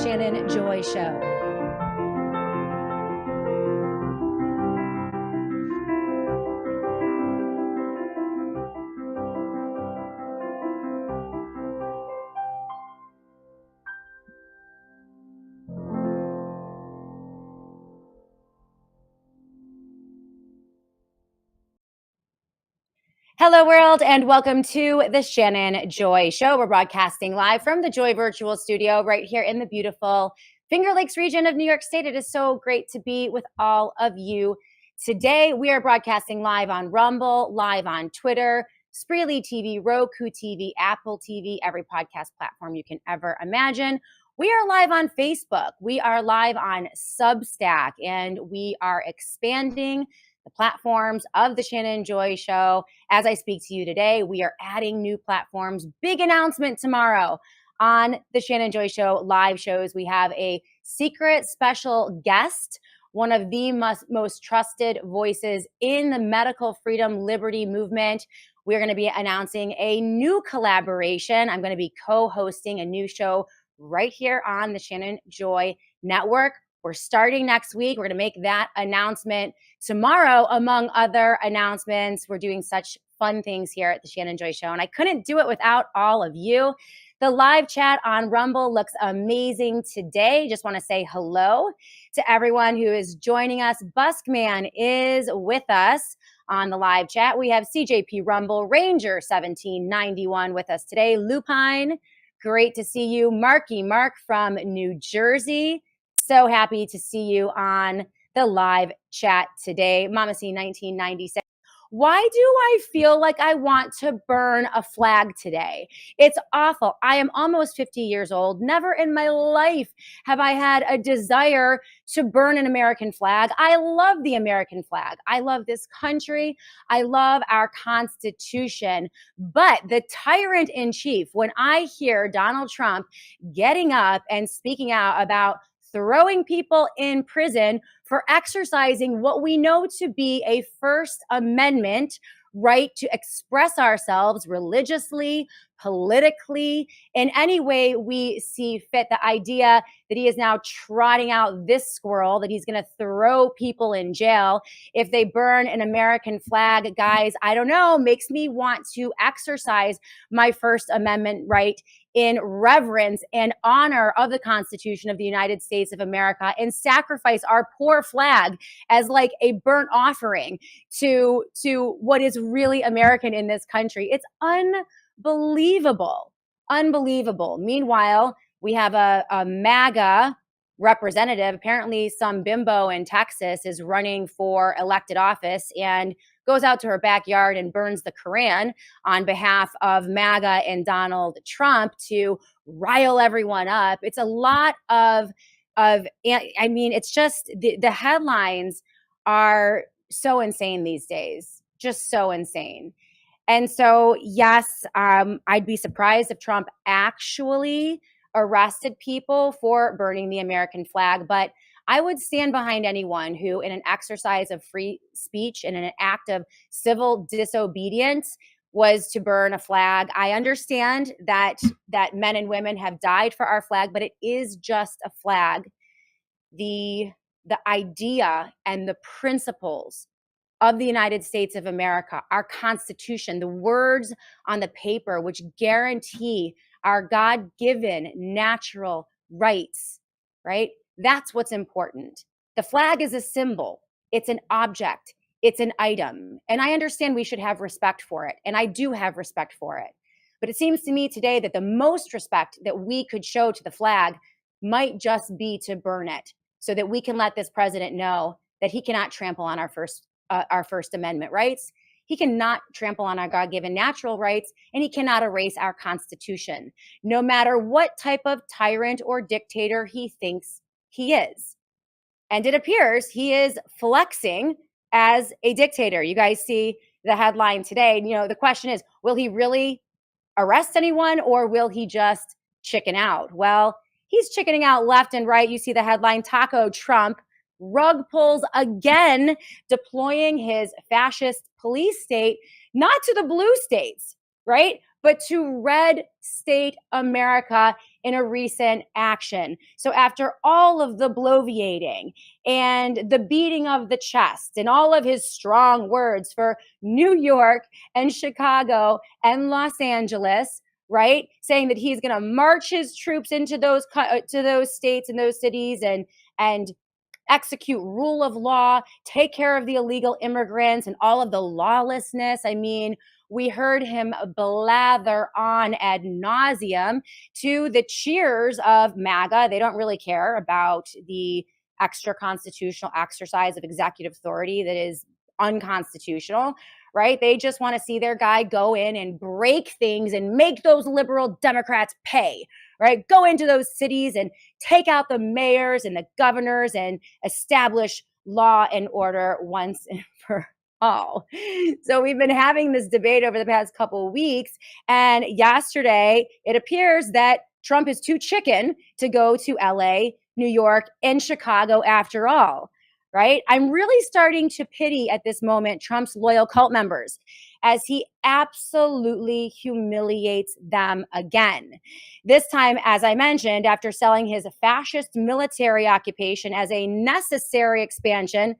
Shannon Joy Show. Hello, world, and welcome to the Shannon Joy Show. We're broadcasting live from the Joy Virtual Studio right here in the beautiful Finger Lakes region of New York State. It is so great to be with all of you today. We are broadcasting live on Rumble, live on Twitter, Spreely TV, Roku TV, Apple TV, every podcast platform you can ever imagine. We are live on Facebook. We are live on Substack, and we are expanding the platforms of the Shannon Joy Show. As I speak to you today, we are adding new platforms. Big announcement tomorrow on the Shannon Joy Show live shows. We have a secret special guest, one of the most trusted voices in the medical freedom liberty movement. We're going to be announcing a new collaboration. I'm going to be co-hosting a new show right here on the Shannon Joy Network. We're starting next week. We're going to make that announcement tomorrow, among other announcements. We're doing such fun things here at the Shannon Joy Show, and I couldn't do it without all of you. The live chat on Rumble looks amazing today. Just want to say hello to everyone who is joining us. Buskman is with us on the live chat. We have CJP Rumble, Ranger 1791 with us today. Lupine, great to see you. Mark from New Jersey. So happy to see you on the live chat today. Mama C 1996. Why do I feel like I want to burn a flag today? It's awful. I am almost 50 years old. Never in my life have I had a desire to burn an American flag. I love the American flag. I love this country. I love our Constitution. But the tyrant in chief, when I hear Donald Trump getting up and speaking out about throwing people in prison for exercising what we know to be a First Amendment right to express ourselves religiously, politically, in any way we see fit. The idea that he is now trotting out this squirrel, that he's going to throw people in jail if they burn an American flag, guys, I don't know, makes me want to exercise my First Amendment right in reverence and honor of the Constitution of the United States of America and sacrifice our poor flag as like a burnt offering to what is really American in this country. It's unbelievable. Meanwhile, we have a MAGA representative. Apparently some bimbo in Texas is running for elected office and goes out to her backyard and burns the Koran on behalf of MAGA and Donald Trump to rile everyone up. It's a lot it's just the headlines are so insane these days, just so insane. And so, yes, I'd be surprised if Trump actually arrested people for burning the American flag, but I would stand behind anyone who, in an exercise of free speech and in an act of civil disobedience, was to burn a flag. I understand that men and women have died for our flag, but it is just a flag. The idea and the principles of the United States of America, our Constitution, the words on the paper which guarantee our God-given natural rights, right? That's what's important. The flag is a symbol. It's an object. It's an item. And I understand we should have respect for it. And I do have respect for it. But it seems to me today that the most respect that we could show to the flag might just be to burn it so that we can let this president know that he cannot trample on our First Amendment rights. He cannot trample on our God-given natural rights, and he cannot erase our Constitution, no matter what type of tyrant or dictator he thinks he is. And it appears he is flexing as a dictator. You guys see the headline today. You know, the question is, will he really arrest anyone or will he just chicken out? Well, he's chickening out left and right. You see the headline, Taco Trump rug pulls again, deploying his fascist police state, not to the blue states, right? But to red state America in a recent action. So after all of the bloviating and the beating of the chest and all of his strong words for New York and Chicago and Los Angeles, right, saying that he's going to march his troops into those to those states and those cities and execute rule of law, take care of the illegal immigrants and all of the lawlessness. I mean, we heard him blather on ad nauseum to the cheers of MAGA. They don't really care about the extra constitutional exercise of executive authority that is unconstitutional, right? They just want to see their guy go in and break things and make those liberal Democrats pay, right? Go into those cities and take out the mayors and the governors and establish law and order once and for all. So we've been having this debate over the past couple of weeks. And yesterday, it appears that Trump is too chicken to go to LA, New York, and Chicago after all, right? I'm really starting to pity at this moment Trump's loyal cult members as he absolutely humiliates them again. This time, as I mentioned, after selling his fascist military occupation as a necessary expansion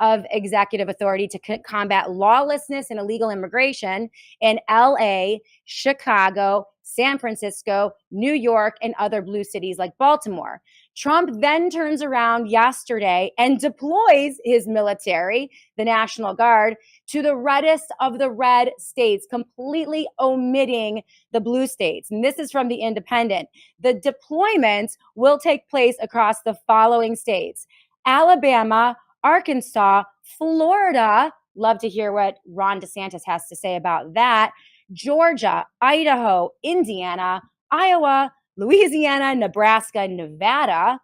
of executive authority to combat lawlessness and illegal immigration in LA, Chicago, San Francisco, New York, and other blue cities like Baltimore. Trump then turns around yesterday and deploys his military, the National Guard, to the reddest of the red states, completely omitting the blue states. And this is from The Independent. The deployments will take place across the following states: Alabama, Arkansas, Florida. Love to hear what Ron DeSantis has to say about that. Georgia, Idaho, Indiana, Iowa, Louisiana, Nebraska, Nevada,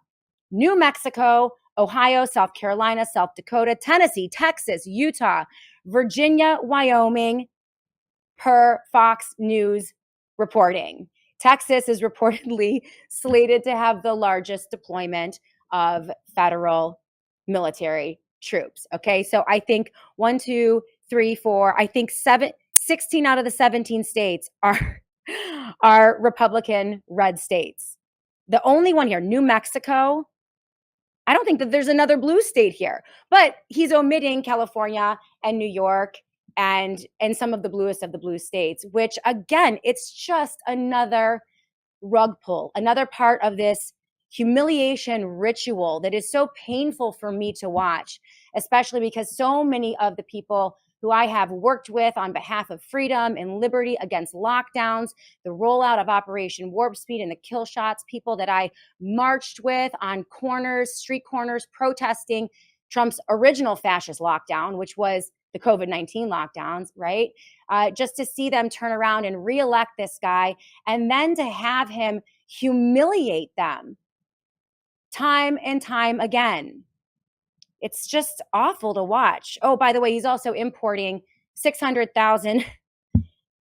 New Mexico, Ohio, South Carolina, South Dakota, Tennessee, Texas, Utah, Virginia, Wyoming, per Fox News reporting. Texas is reportedly slated to have the largest deployment of federal military troops. Okay, so I think 1, 2, 3, 4, I think 16 out of the 17 states are Republican red states. The only one here, New Mexico, I don't think that there's another blue state here, but he's omitting California and New York and some of the bluest of the blue states, which again, it's just another rug pull, another part of this humiliation ritual that is so painful for me to watch, especially because so many of the people who I have worked with on behalf of freedom and liberty against lockdowns, the rollout of Operation Warp Speed and the kill shots, people that I marched with on corners, street corners, protesting Trump's original fascist lockdown, which was the COVID-19 lockdowns, right? Just to see them turn around and reelect this guy and then to have him humiliate them time and time again. It's just awful to watch. Oh, by the way, he's also importing 600,000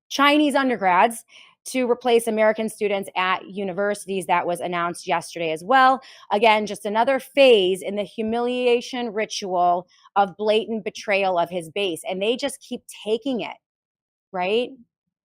Chinese undergrads to replace American students at universities. That was announced yesterday as well. Again, just another phase in the humiliation ritual of blatant betrayal of his base. And they just keep taking it, right?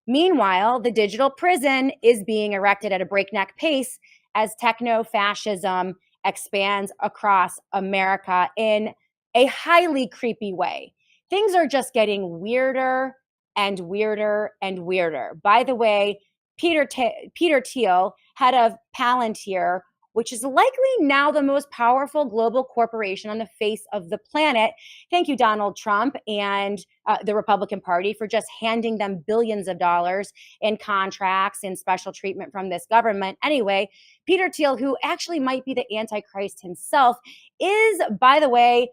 Meanwhile, the digital prison is being erected at a breakneck pace as techno-fascism expands across America in a highly creepy way. Things are just getting weirder and weirder and weirder. By the way, Peter Thiel, head of Palantir, which is likely now the most powerful global corporation on the face of the planet. Thank you, Donald Trump and the Republican Party, for just handing them billions of dollars in contracts and special treatment from this government. Anyway, Peter Thiel, who actually might be the Antichrist himself, is, by the way,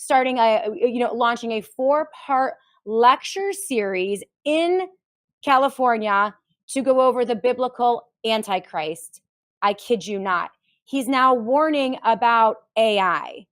launching a 4-part lecture series in California to go over the biblical Antichrist. I kid you not. He's now warning about AI,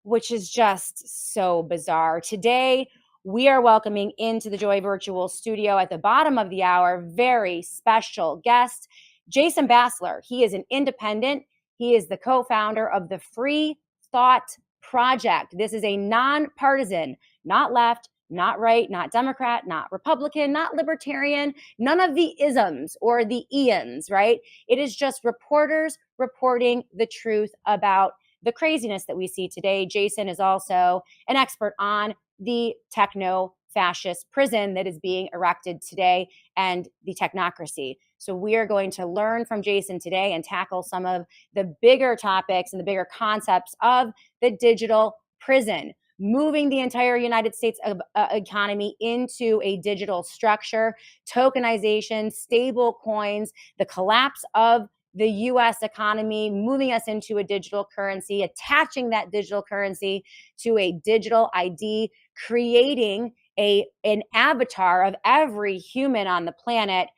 which is just so bizarre. Today, we are welcoming into the Joy Virtual Studio at the bottom of the hour, very special guest, Jason Bassler. He is an independent. He is the co-founder of the Free Thought Project. This is a nonpartisan, not left, not right, not Democrat, not Republican, not libertarian, none of the isms or the Ians, right? It is just reporters reporting the truth about the craziness that we see today. Jason is also an expert on the techno-fascist prison that is being erected today and the technocracy. So we are going to learn from Jason today and tackle some of the bigger topics and the bigger concepts of the digital prison, moving the entire United States economy into a digital structure, tokenization, stable coins, the collapse of the US economy, moving us into a digital currency, attaching that digital currency to a digital ID, creating an avatar of every human on the planet,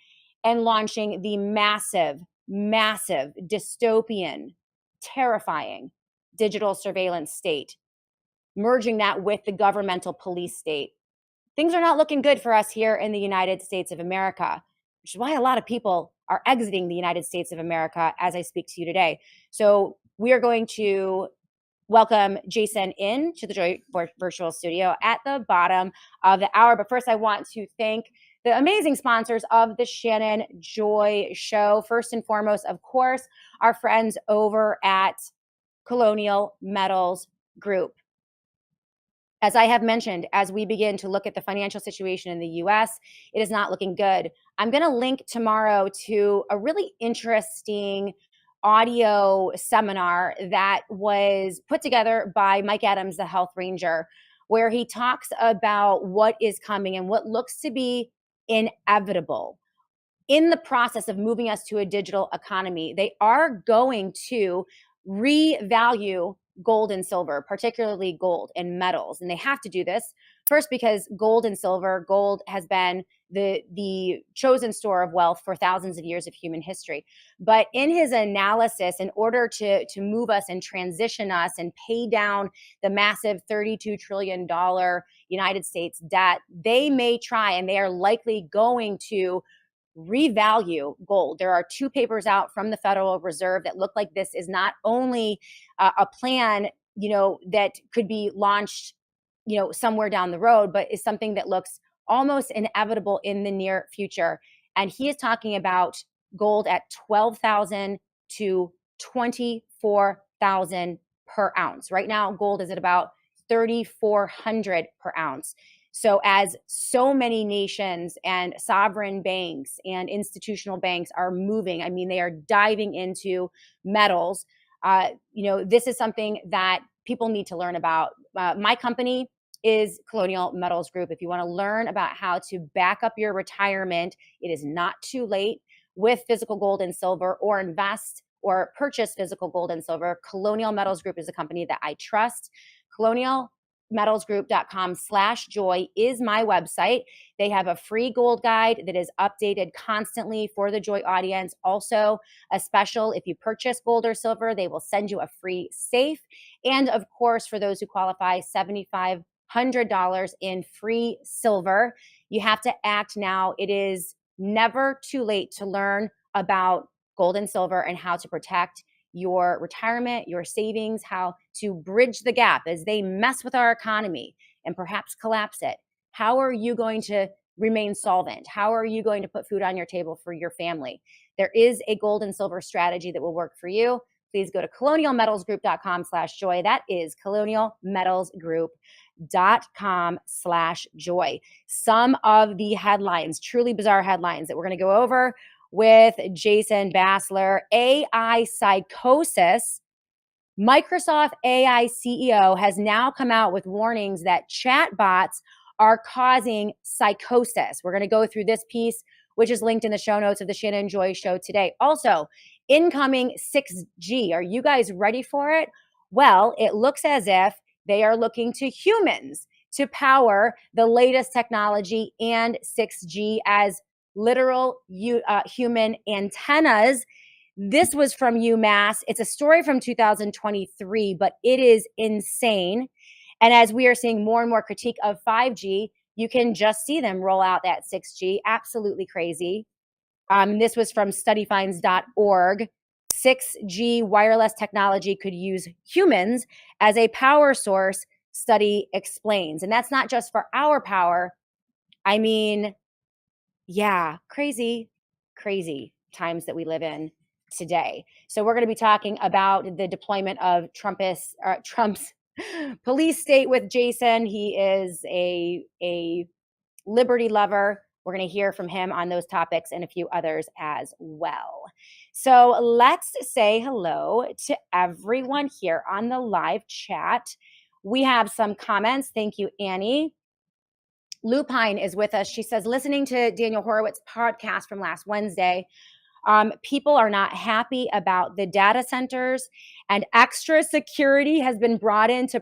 and launching the massive, massive, dystopian, terrifying digital surveillance state, merging that with the governmental police state. Things are not looking good for us here in the United States of America, which is why a lot of people are exiting the United States of America as I speak to you today. So we are going to welcome Jason in to the Joy Virtual Studio at the bottom of the hour. But first, I want to thank the amazing sponsors of the Shannon Joy Show. First and foremost, of course, our friends over at Colonial Metals Group. As I have mentioned, as we begin to look at the financial situation in the US, it is not looking good. I'm going to link tomorrow to a really interesting audio seminar that was put together by Mike Adams, the health ranger, where he talks about what is coming and what looks to be inevitable in the process of moving us to a digital economy. They are going to revalue gold and silver, particularly gold and metals. And they have to do this first because gold and silver, gold has been the chosen store of wealth for thousands of years of human history. But in his analysis, in order to move us and transition us and pay down the massive $32 trillion United States debt, they may try, and they are likely going to revalue gold. There are two papers out from the Federal Reserve that look like this is not only a plan, that could be launched, somewhere down the road, but is something that looks almost inevitable in the near future. And he is talking about gold at 12,000 to 24,000 per ounce. Right now, gold is at about 3,400 per ounce. So as so many nations and sovereign banks and institutional banks are moving, I mean, they are diving into metals. This is something that people need to learn about. My company is Colonial Metals Group. If you want to learn about how to back up your retirement, it is not too late with physical gold and silver, or invest or purchase physical gold and silver. Colonial Metals Group is a company that I trust. colonialmetalsgroup.com/joy is my website. They have a free gold guide that is updated constantly for the Joy audience. Also, a special, if you purchase gold or silver, they will send you a free safe. And of course, for those who qualify, $7,500 in free silver. You have to act now. It is never too late to learn about gold and silver and how to protect your retirement, your savings, how to bridge the gap as they mess with our economy and perhaps collapse it. How are you going to remain solvent? How are you going to put food on your table for your family? There is a gold and silver strategy that will work for you. Please go to colonialmetalsgroup.com/joy. That is colonialmetalsgroup.com/joy. Some of the headlines, truly bizarre headlines that we're going to go over with Jason Bassler. AI psychosis. Microsoft AI CEO has now come out with warnings that chatbots are causing psychosis. We're going to go through this piece, which is linked in the show notes of the Shannon Joy Show today. Also, incoming 6G. Are you guys ready for it? Well, it looks as if they are looking to humans to power the latest technology and 6G as literal human antennas. This was from UMass. It's a story from 2023, but it is insane. And as we are seeing more and more critique of 5G, you can just see them roll out that 6G. Absolutely crazy. This was from studyfinds.org. 6G wireless technology could use humans as a power source study explains. And that's not just for our power. I mean, yeah, crazy, crazy times that we live in today. So we're going to be talking about the deployment of Trump's police state with Jason. He is a liberty lover. We're going to hear from him on those topics and a few others as well. So let's say hello to everyone here on the live chat. We have some comments. Thank you, Annie. Lupine is with us. She says, listening to Daniel Horowitz's podcast from last Wednesday, people are not happy about the data centers, and extra security has been brought in to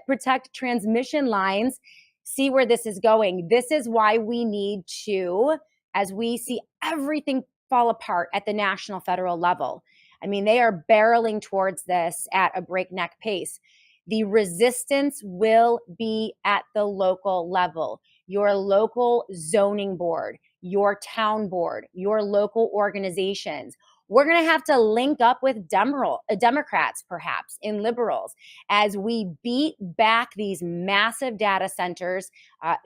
protect transmission lines. See where this is going. This is why we need to, as we see everything fall apart at the national federal level. I mean, they are barreling towards this at a breakneck pace. The resistance will be at the local level, your local zoning board, your town board, your local organizations. We're going to have to link up with Democrats, perhaps, and liberals, as we beat back these massive data centers,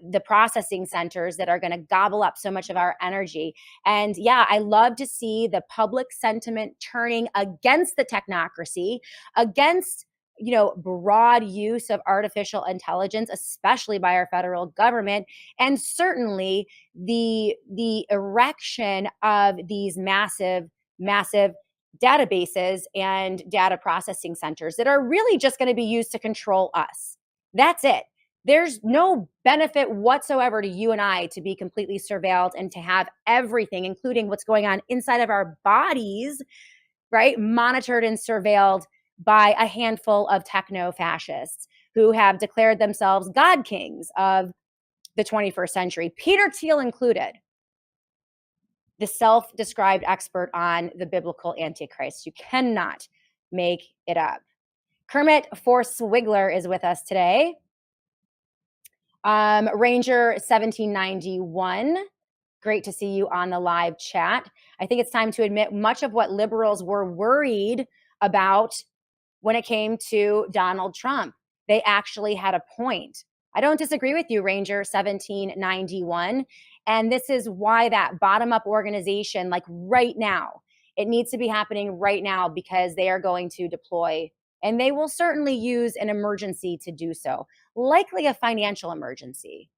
the processing centers that are going to gobble up so much of our energy. And yeah, I love to see the public sentiment turning against the technocracy, against broad use of artificial intelligence, especially by our federal government, and certainly the erection of these massive databases and data processing centers that are really just going to be used to control us. That's it. There's no benefit whatsoever to you and I to be completely surveilled and to have everything, including what's going on inside of our bodies, right, monitored and surveilled by a handful of techno-fascists who have declared themselves God kings of the 21st century, Peter Thiel included, the self-described expert on the biblical Antichrist. You cannot make it up. Kermit Forswigler is with us today. Ranger 1791, great to see you on the live chat. I think it's time to admit much of what liberals were worried about when it came to Donald Trump, they actually had a point. I don't disagree with you, Ranger 1791. And this is why that bottom-up organization, like right now, it needs to be happening right now, because they are going to deploy, and they will certainly use an emergency to do so, likely a financial emergency,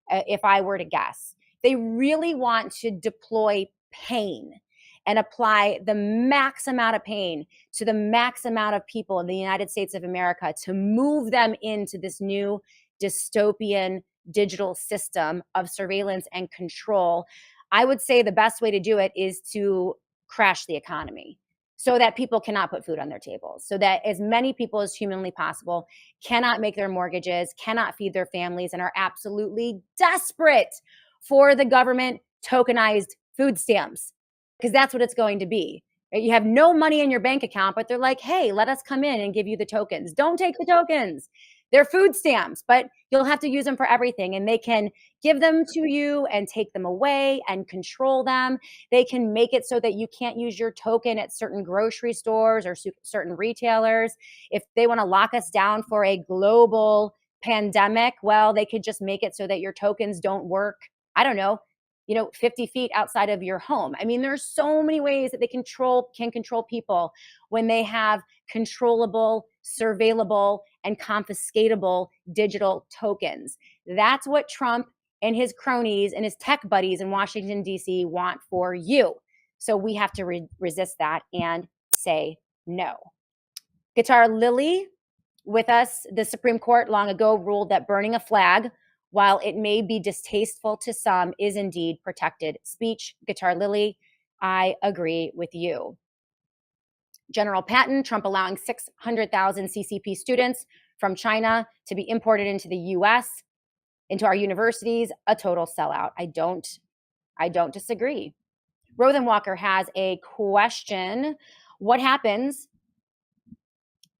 if I were to guess. They really want to deploy pain and apply the max amount of pain to the max amount of people in the United States of America to move them into this new dystopian digital system of surveillance and control. I would say the best way to do it is to crash the economy so that people cannot put food on their tables, so that as many people as humanly possible cannot make their mortgages, cannot feed their families, and are absolutely desperate for the government tokenized food stamps, because that's what it's going to be. You have no money in your bank account, but they're like, hey, let us come in and give you the tokens. Don't take the tokens. They're food stamps, but you'll have to use them for everything. And they can give them to you and take them away and control them. They can make it so that you can't use your token at certain grocery stores or certain retailers. If they want to lock us down for a global pandemic, well, they could just make it so that your tokens don't work, I don't know, 50 feet outside of your home. I mean, there's so many ways that they can control people when they have controllable, surveillable, and confiscatable digital tokens. That's what Trump and his cronies and his tech buddies in Washington, D.C. want for you. So we have to resist that and say no. Guitar Lily with us. The Supreme Court long ago ruled that burning a flag, while it may be distasteful to some, is indeed protected speech. Guitar Lily, I agree with you. General Patton, Trump allowing 600,000 CCP students from China to be imported into the U.S., into our universities, a total sellout. I don't disagree. Rothen Walker has a question. What happens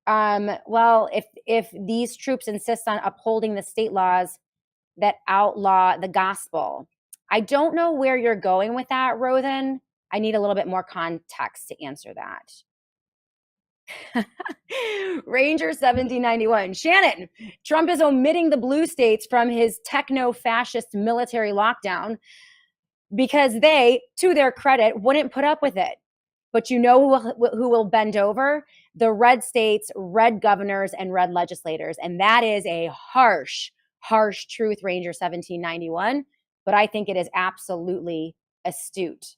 well, if these troops insist on upholding the state laws that outlaw the gospel? I don't know where you're going with that, Rothen. I need a little bit more context to answer that. Ranger 1791. Shannon, Trump is omitting the blue states from his techno-fascist military lockdown because they, to their credit, wouldn't put up with it. But you know who will bend over? The red states, red governors, and red legislators. And that is a harsh, harsh truth, Ranger 1791. But I think it is absolutely astute.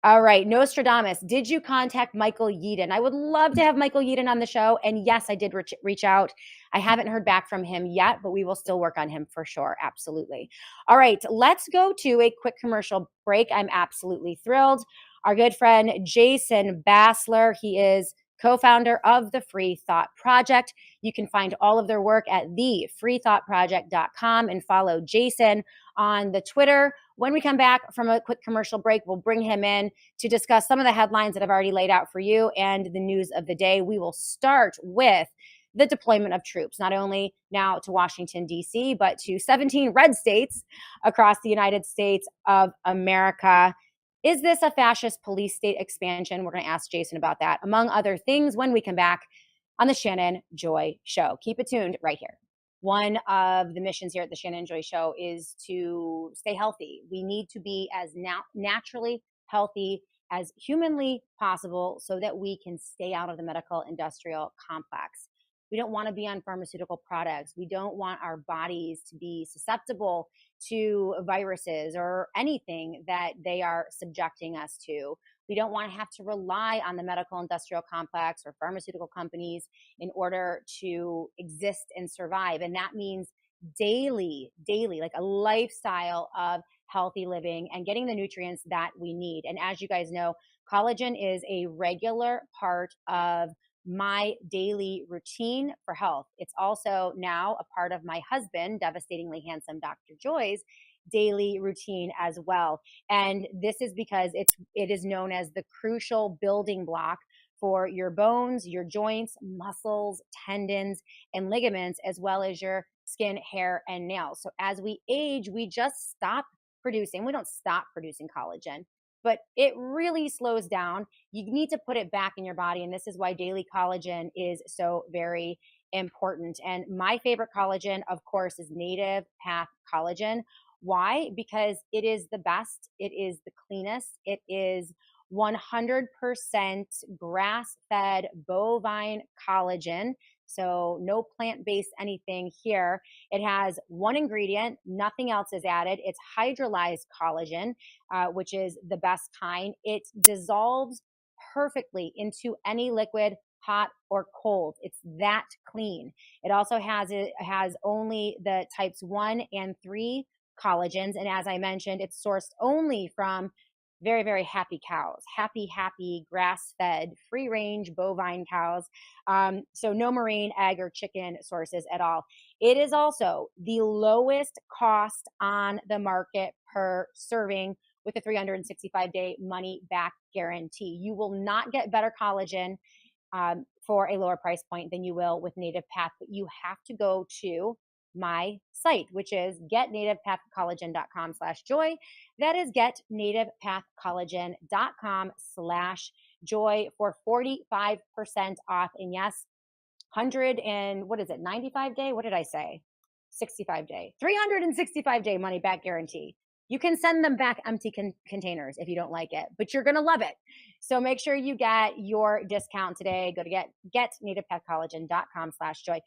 All right, Nostradamus, did you contact Michael Yeadon? I would love to have Michael Yeadon on the show. And yes, I did reach out. I haven't heard back from him yet, but we will still work on him for sure. Absolutely. All right, let's go to a quick commercial break. I'm absolutely thrilled. Our good friend Jason Bassler, he is co-founder of the Free Thought Project. You can find all of their work at thefreethoughtproject.com and follow Jason on the Twitter. When we come back from a quick commercial break, we'll bring him in to discuss some of the headlines that I've already laid out for you and the news of the day. We will start with the deployment of troops, not only now to Washington, D.C., but to 17 red states across the United States of America. Is this a fascist police state expansion? We're going to ask Jason about that, among other things, when we come back on the Shannon Joy Show. Keep it tuned right here. One of the missions here at the Shannon Joy Show is to stay healthy. We need to be as naturally healthy as humanly possible so that we can stay out of the medical industrial complex. We don't want to be on pharmaceutical products. We don't want our bodies to be susceptible to viruses or anything that they are subjecting us to. We don't want to have to rely on the medical industrial complex or pharmaceutical companies in order to exist and survive. And that means daily, like a lifestyle of healthy living and getting the nutrients that we need. And as you guys know, collagen is a regular part of my daily routine for health. It's also now a part of my husband, devastatingly handsome Dr. Joy's daily routine as well. And this is because it is known as the crucial building block for your bones, your joints, muscles, tendons, and ligaments, as well as your skin, hair, and nails. So as we age, we just stop producing. We don't stop producing collagen, but it really slows down. You need to put it back in your body. And this is why daily collagen is so very important. And my favorite collagen, of course, is Native Path Collagen. Why? Because it is the best. It is the cleanest. It is 100% grass-fed bovine collagen. So no plant-based anything here. It has one ingredient, nothing else is added. It's hydrolyzed collagen, which is the best kind. It dissolves perfectly into any liquid, hot or cold. It's that clean. It also has only the types 1 and 3 collagens. And as I mentioned, it's sourced only from very, very happy cows, happy, grass-fed, free-range bovine cows. So no marine, egg, or chicken sources at all. It is also the lowest cost on the market per serving with a 365-day money-back guarantee. You will not get better collagen for a lower price point than you will with Native Path, but you have to go to my site, which is getnativepathcollagen.com/joy. That is getnativepathcollagen.com/joy for 45% off. And yes, 95 day? What did I say? 65 day, 365 day money back guarantee. You can send them back empty containers if you don't like it, but you're going to love it. So make sure you get your discount today. Go to getnativepathcollagen.com/joy.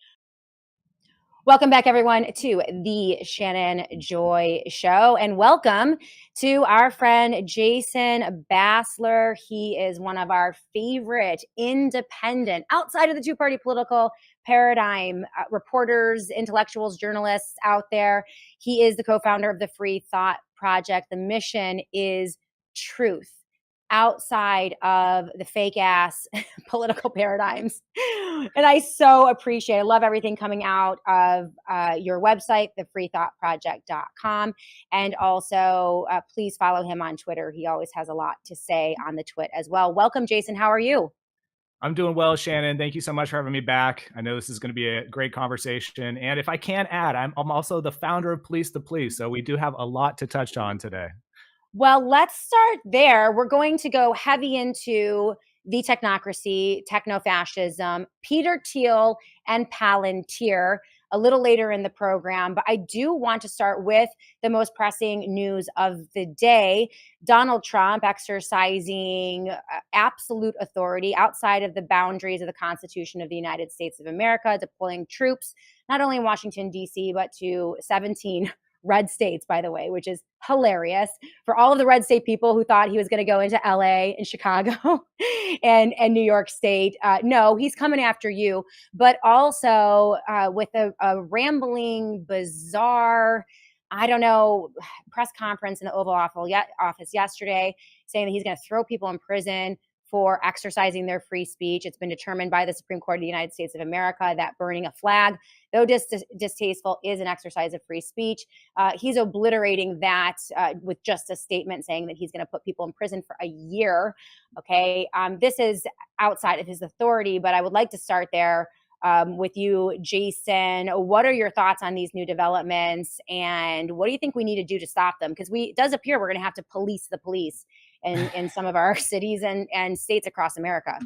Welcome back, everyone, to the Shannon Joy Show, and welcome to our friend Jason Bassler. He is one of our favorite independent, outside of the two-party political paradigm, reporters, intellectuals, journalists out there. He is the co-founder of the Free Thought Project. The mission is truth outside of the fake ass political paradigms. And I so appreciate, I love everything coming out of your website, thefreethoughtproject.com. And also please follow him on Twitter. He always has a lot to say on the twit as well. Welcome, Jason. How are you? I'm doing well, Shannon. Thank you so much for having me back. I know this is going to be a great conversation. And if I can add, I'm also the founder of Police the Police. So we do have a lot to touch on today. Well, let's start there. We're going to go heavy into the technocracy, techno-fascism, Peter Thiel, and Palantir a little later in the program. But I do want to start with the most pressing news of the day. Donald Trump exercising absolute authority outside of the boundaries of the Constitution of the United States of America, deploying troops not only in Washington, D.C., but to 17 red states, by the way, which is hilarious for all of the red state people who thought he was going to go into LA and Chicago and New York State. No, he's coming after you, but also with a rambling, bizarre, I don't know, press conference in the Oval Office yesterday saying that he's going to throw people in prison for exercising their free speech. It's been determined by the Supreme Court of the United States of America that burning a flag, though distasteful, is an exercise of free speech. He's obliterating that with just a statement saying that he's going to put people in prison for a year. Okay, this is outside of his authority, but I would like to start there with you, Jason. What are your thoughts on these new developments, and what do you think we need to do to stop them? Because it does appear we're going to have to police the police in some of our cities and states across America.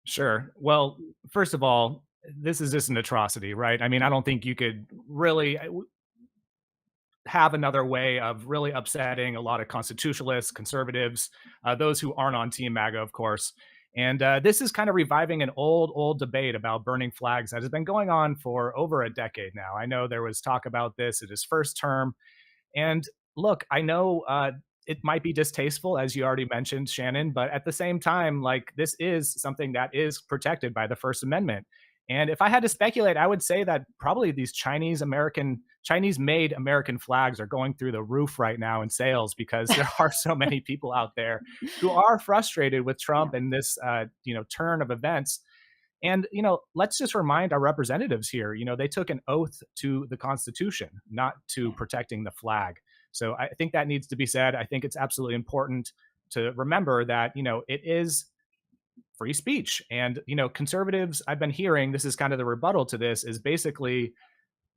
Sure. Well, first of all, this is just an atrocity, right? I mean, I don't think you could really have another way of really upsetting a lot of constitutionalists, conservatives, those who aren't on Team MAGA, of course. And this is kind of reviving an old debate about burning flags that has been going on for over a decade now. I know there was talk about this at his first term. And look, I know it might be distasteful, as you already mentioned, Shannon, but at the same time, like, this is something that is protected by the First Amendment. And if I had to speculate, I would say that probably these Chinese made American flags are going through the roof right now in sales, because there are so many people out there who are frustrated with Trump and this, turn of events. And, let's just remind our representatives here, they took an oath to the Constitution, not to protecting the flag. So I think that needs to be said. I think it's absolutely important to remember that, it is free speech. And, conservatives, I've been hearing, this is kind of the rebuttal to this, is basically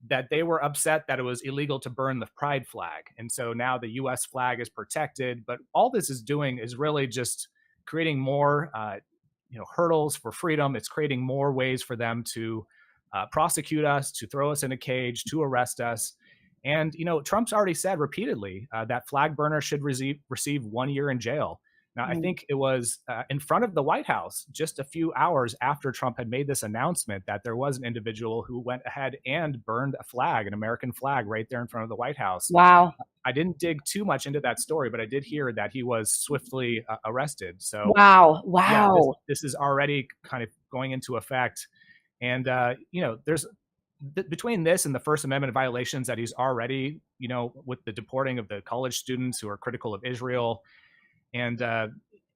that they were upset that it was illegal to burn the pride flag. And so now the US flag is protected. But all this is doing is really just creating more, hurdles for freedom. It's creating more ways for them to prosecute us, to throw us in a cage, to arrest us. And, Trump's already said repeatedly that flag burners should receive 1 year in jail. Now, I think it was in front of the White House just a few hours after Trump had made this announcement that there was an individual who went ahead and burned a flag, an American flag, right there in front of the White House. Wow. I didn't dig too much into that story, but I did hear that he was swiftly arrested. So, wow. Yeah, this is already kind of going into effect. And, there's between this and the First Amendment violations that he's already, with the deporting of the college students who are critical of Israel. And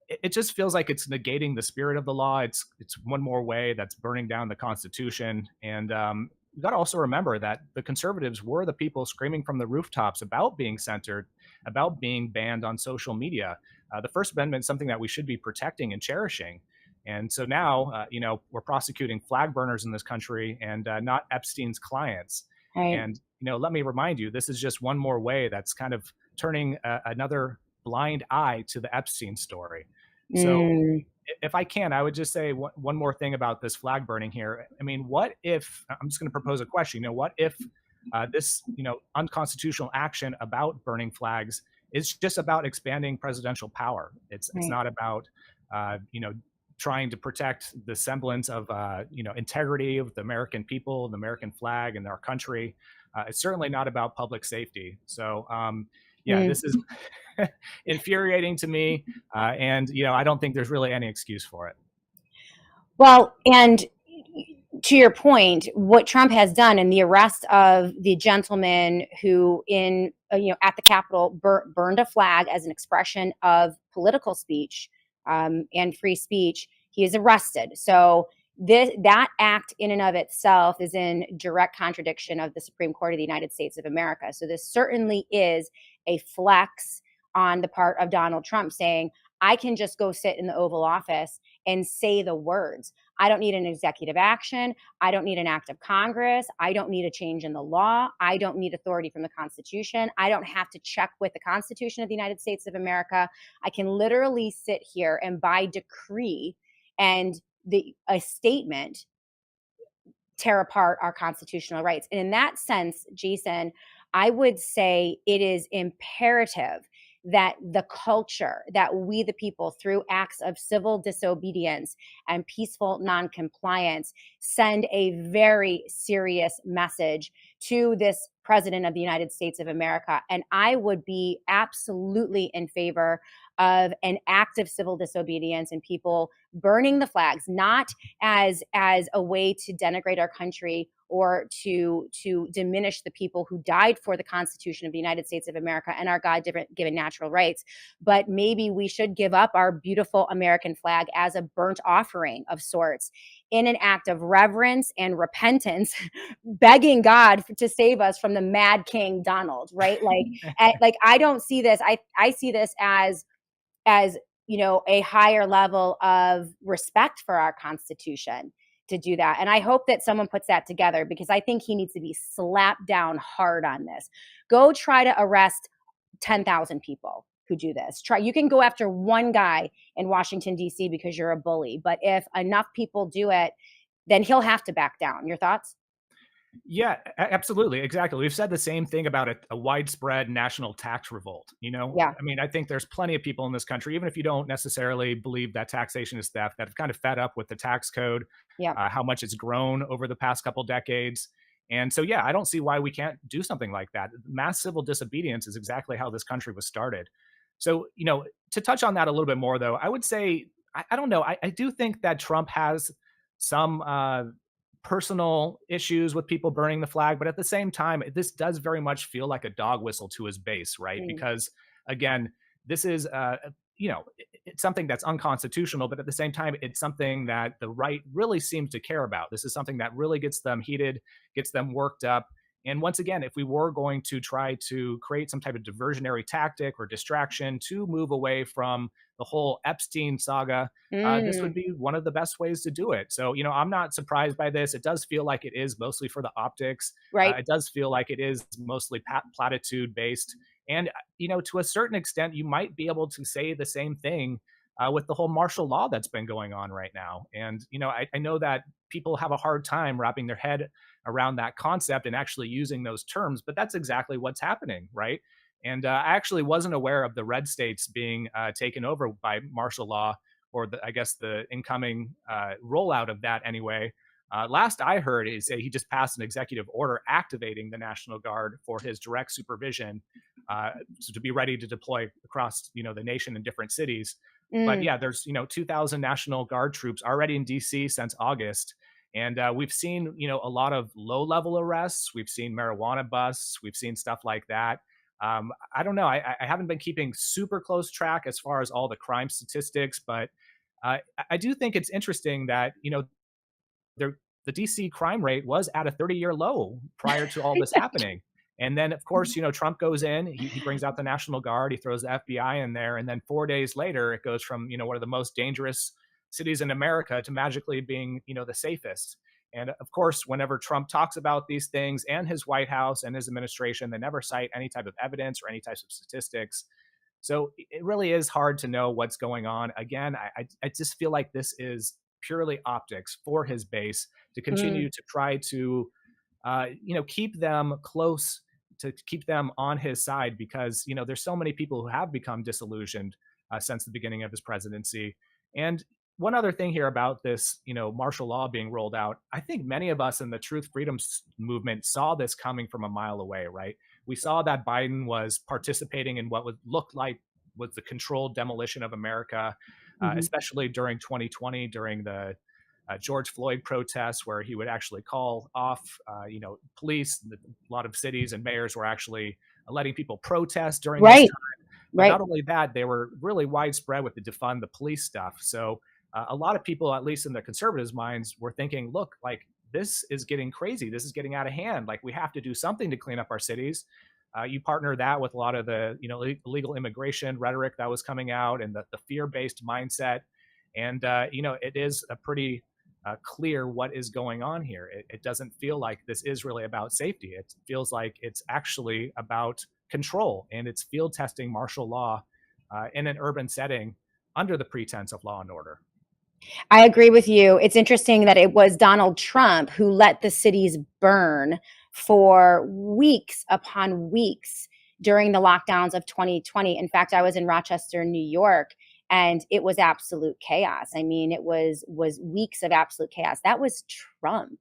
it just feels like it's negating the spirit of the law. It's one more way that's burning down the Constitution. And you got to also remember that the conservatives were the people screaming from the rooftops about being censored, about being banned on social media. The First Amendment is something that we should be protecting and cherishing. And so now, we're prosecuting flag burners in this country and not Epstein's clients. Right. And, let me remind you, this is just one more way that's kind of turning another blind eye to the Epstein story. So if I can, I would just say one more thing about this flag burning here. I mean, what if, I'm just going to propose a question, what if this, unconstitutional action about burning flags is just about expanding presidential power? It's not about, trying to protect the semblance of, integrity of the American people, the American flag, and our country. It's certainly not about public safety. So, this is infuriating to me. And, I don't think there's really any excuse for it. Well, and to your point, what Trump has done in the arrest of the gentleman who at the Capitol burned a flag as an expression of political speech and free speech, he is arrested. So that act in and of itself is in direct contradiction of the Supreme Court of the United States of America. So this certainly is a flex on the part of Donald Trump saying, I can just go sit in the Oval Office and say the words. I don't need an executive action. I don't need an act of Congress. I don't need a change in the law. I don't need authority from the Constitution. I don't have to check with the Constitution of the United States of America. I can literally sit here and by decree and a statement tear apart our constitutional rights. And in that sense, Jason, I would say it is imperative that the culture, that we the people, through acts of civil disobedience and peaceful noncompliance, send a very serious message to this president of the United States of America. And I would be absolutely in favor of an act of civil disobedience and people burning the flags, not as a way to denigrate our country or to diminish the people who died for the Constitution of the United States of America and our God-given natural rights. But maybe we should give up our beautiful American flag as a burnt offering of sorts in an act of reverence and repentance, begging God to save us from the mad King Donald, right? Like I don't see this. I see this as a higher level of respect for our Constitution to do that. And I hope that someone puts that together, because I think he needs to be slapped down hard on this. Go try to arrest 10,000 people who do this. You can go after one guy in Washington, D.C. because you're a bully. But if enough people do it, then he'll have to back down. Your thoughts? Yeah, absolutely. Exactly. We've said the same thing about a widespread national tax revolt. Yeah. I mean, I think there's plenty of people in this country, even if you don't necessarily believe that taxation is theft, that have kind of fed up with the tax code, Yeah. how much it's grown over the past couple decades. And so, yeah, I don't see why we can't do something like that. Mass civil disobedience is exactly how this country was started. So, to touch on that a little bit more, though, I would say, I don't know, I do think that Trump has some personal issues with people burning the flag, but at the same time, this does very much feel like a dog whistle to his base, right? Mm. Because again, this is it's something that's unconstitutional, but at the same time, it's something that the right really seems to care about. This is something that really gets them heated, gets them worked up. And once again, if we were going to try to create some type of diversionary tactic or distraction to move away from the whole Epstein saga, this would Mm. be one of the best ways to do it. So, I'm not surprised by this. It does feel like it is mostly for the optics. Right. It does feel like it is mostly platitude based. And, to a certain extent, you might be able to say the same thing with the whole martial law that's been going on right now. And, I know that people have a hard time wrapping their head around that concept and actually using those terms, but that's exactly what's happening, right? And I actually wasn't aware of the red states being taken over by martial law, or I guess the incoming rollout of that anyway. Last I heard is he just passed an executive order activating the National Guard for his direct supervision, so to be ready to deploy across the nation in different cities. But Mm. yeah, there's 2,000 National Guard troops already in D.C. since August, and we've seen a lot of low level arrests. We've seen marijuana busts. We've seen stuff like that. I don't know. I haven't been keeping super close track as far as all the crime statistics, but I do think it's interesting that the DC crime rate was at a 30-year low prior to all this happening. And then, of course, Trump goes in, he brings out the National Guard, he throws the FBI in there. And then 4 days later, it goes from, one of the most dangerous cities in America to magically being, the safest. And of course, whenever Trump talks about these things and his White House and his administration, they never cite any type of evidence or any types of statistics. So it really is hard to know what's going on. Again, I just feel like this is purely optics for his base to continue Mm. to try to, keep them close, to keep them on his side, because there's so many people who have become disillusioned since the beginning of his presidency. And one other thing here about this, martial law being rolled out, I think many of us in the truth freedom movement saw this coming from a mile away, right? We saw that Biden was participating in what would look like was the controlled demolition of America, Mhm. especially during 2020, during the George Floyd protests, where he would actually call off, police. A lot of cities and mayors were actually letting people protest during this Right. time. But Right. not only that, they were really widespread with the defund the police stuff. So a lot of people, at least in the conservatives' minds, were thinking, look, like this is getting crazy. This is getting out of hand. Like we have to do something to clean up our cities. You partner that with a lot of the illegal immigration rhetoric that was coming out, and the fear-based mindset. And it is a pretty clear what is going on here. It doesn't feel like this is really about safety. It feels like it's actually about control, and it's field testing martial law in an urban setting under the pretense of law and order. I agree with you. It's interesting that it was Donald Trump who let the cities burn for weeks upon weeks during the lockdowns of 2020. In fact, I was in Rochester, New York, and it was absolute chaos. I mean, it was weeks of absolute chaos. That was Trump.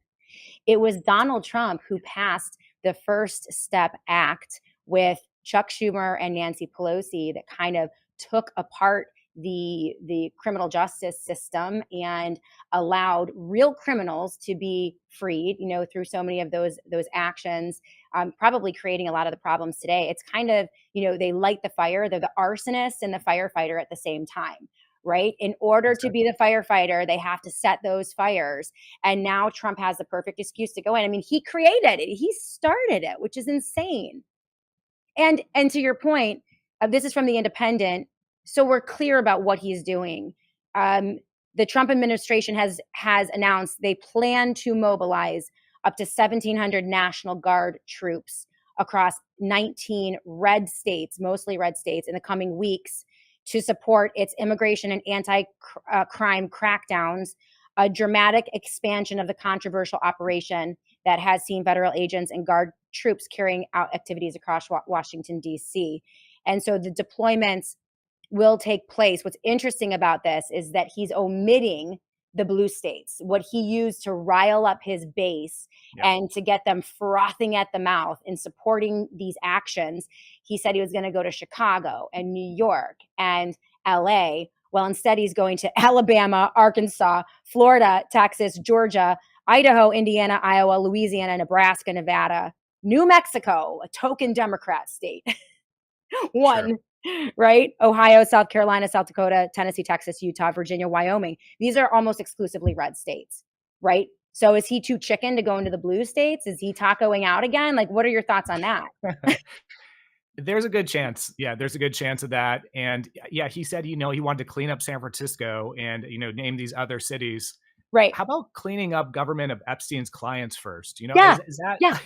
It was Donald Trump who passed the First Step Act with Chuck Schumer and Nancy Pelosi that kind of took apart the criminal justice system and allowed real criminals to be freed, you know, through so many of those actions, probably creating a lot of the problems today. It's kind of, you know, they light the fire, they're the arsonist and the firefighter at the same time, right? In order to be the firefighter, they have to set those fires. And now Trump has the perfect excuse to go in. I mean, he created it, he started it, which is insane. And to your point, this is from the Independent, so we're clear about what he's doing. Um, the Trump administration has announced they plan to mobilize up to 1,700 National Guard troops across 19 red states, mostly red states, in the coming weeks to support its immigration and anti-crime crackdowns, a dramatic expansion of the controversial operation that has seen federal agents and guard troops carrying out activities across Washington, D.C. And so the deployments will take place. What's interesting about this is that he's omitting the blue states, what he used to rile up his base Yep. and to get them frothing at the mouth in supporting these actions. He said he was going to go to Chicago and New York and LA. Well, instead, he's going to Alabama, Arkansas, Florida, Texas, Georgia, Idaho, Indiana, Iowa, Louisiana, Nebraska, Nevada, New Mexico, a token Democrat state. Sure. One, right? Ohio, South Carolina, South Dakota, Tennessee, Texas, Utah, Virginia, Wyoming. These are almost exclusively red states, right? So is he too chicken to go into the blue states? Is he tacoing out again? Like, what are your thoughts on that? There's a good chance. Yeah, there's a good chance of that. And yeah, he said, he wanted to clean up San Francisco and, name these other cities. Right. How about cleaning up government of Epstein's clients first? Yeah. Is that Yeah.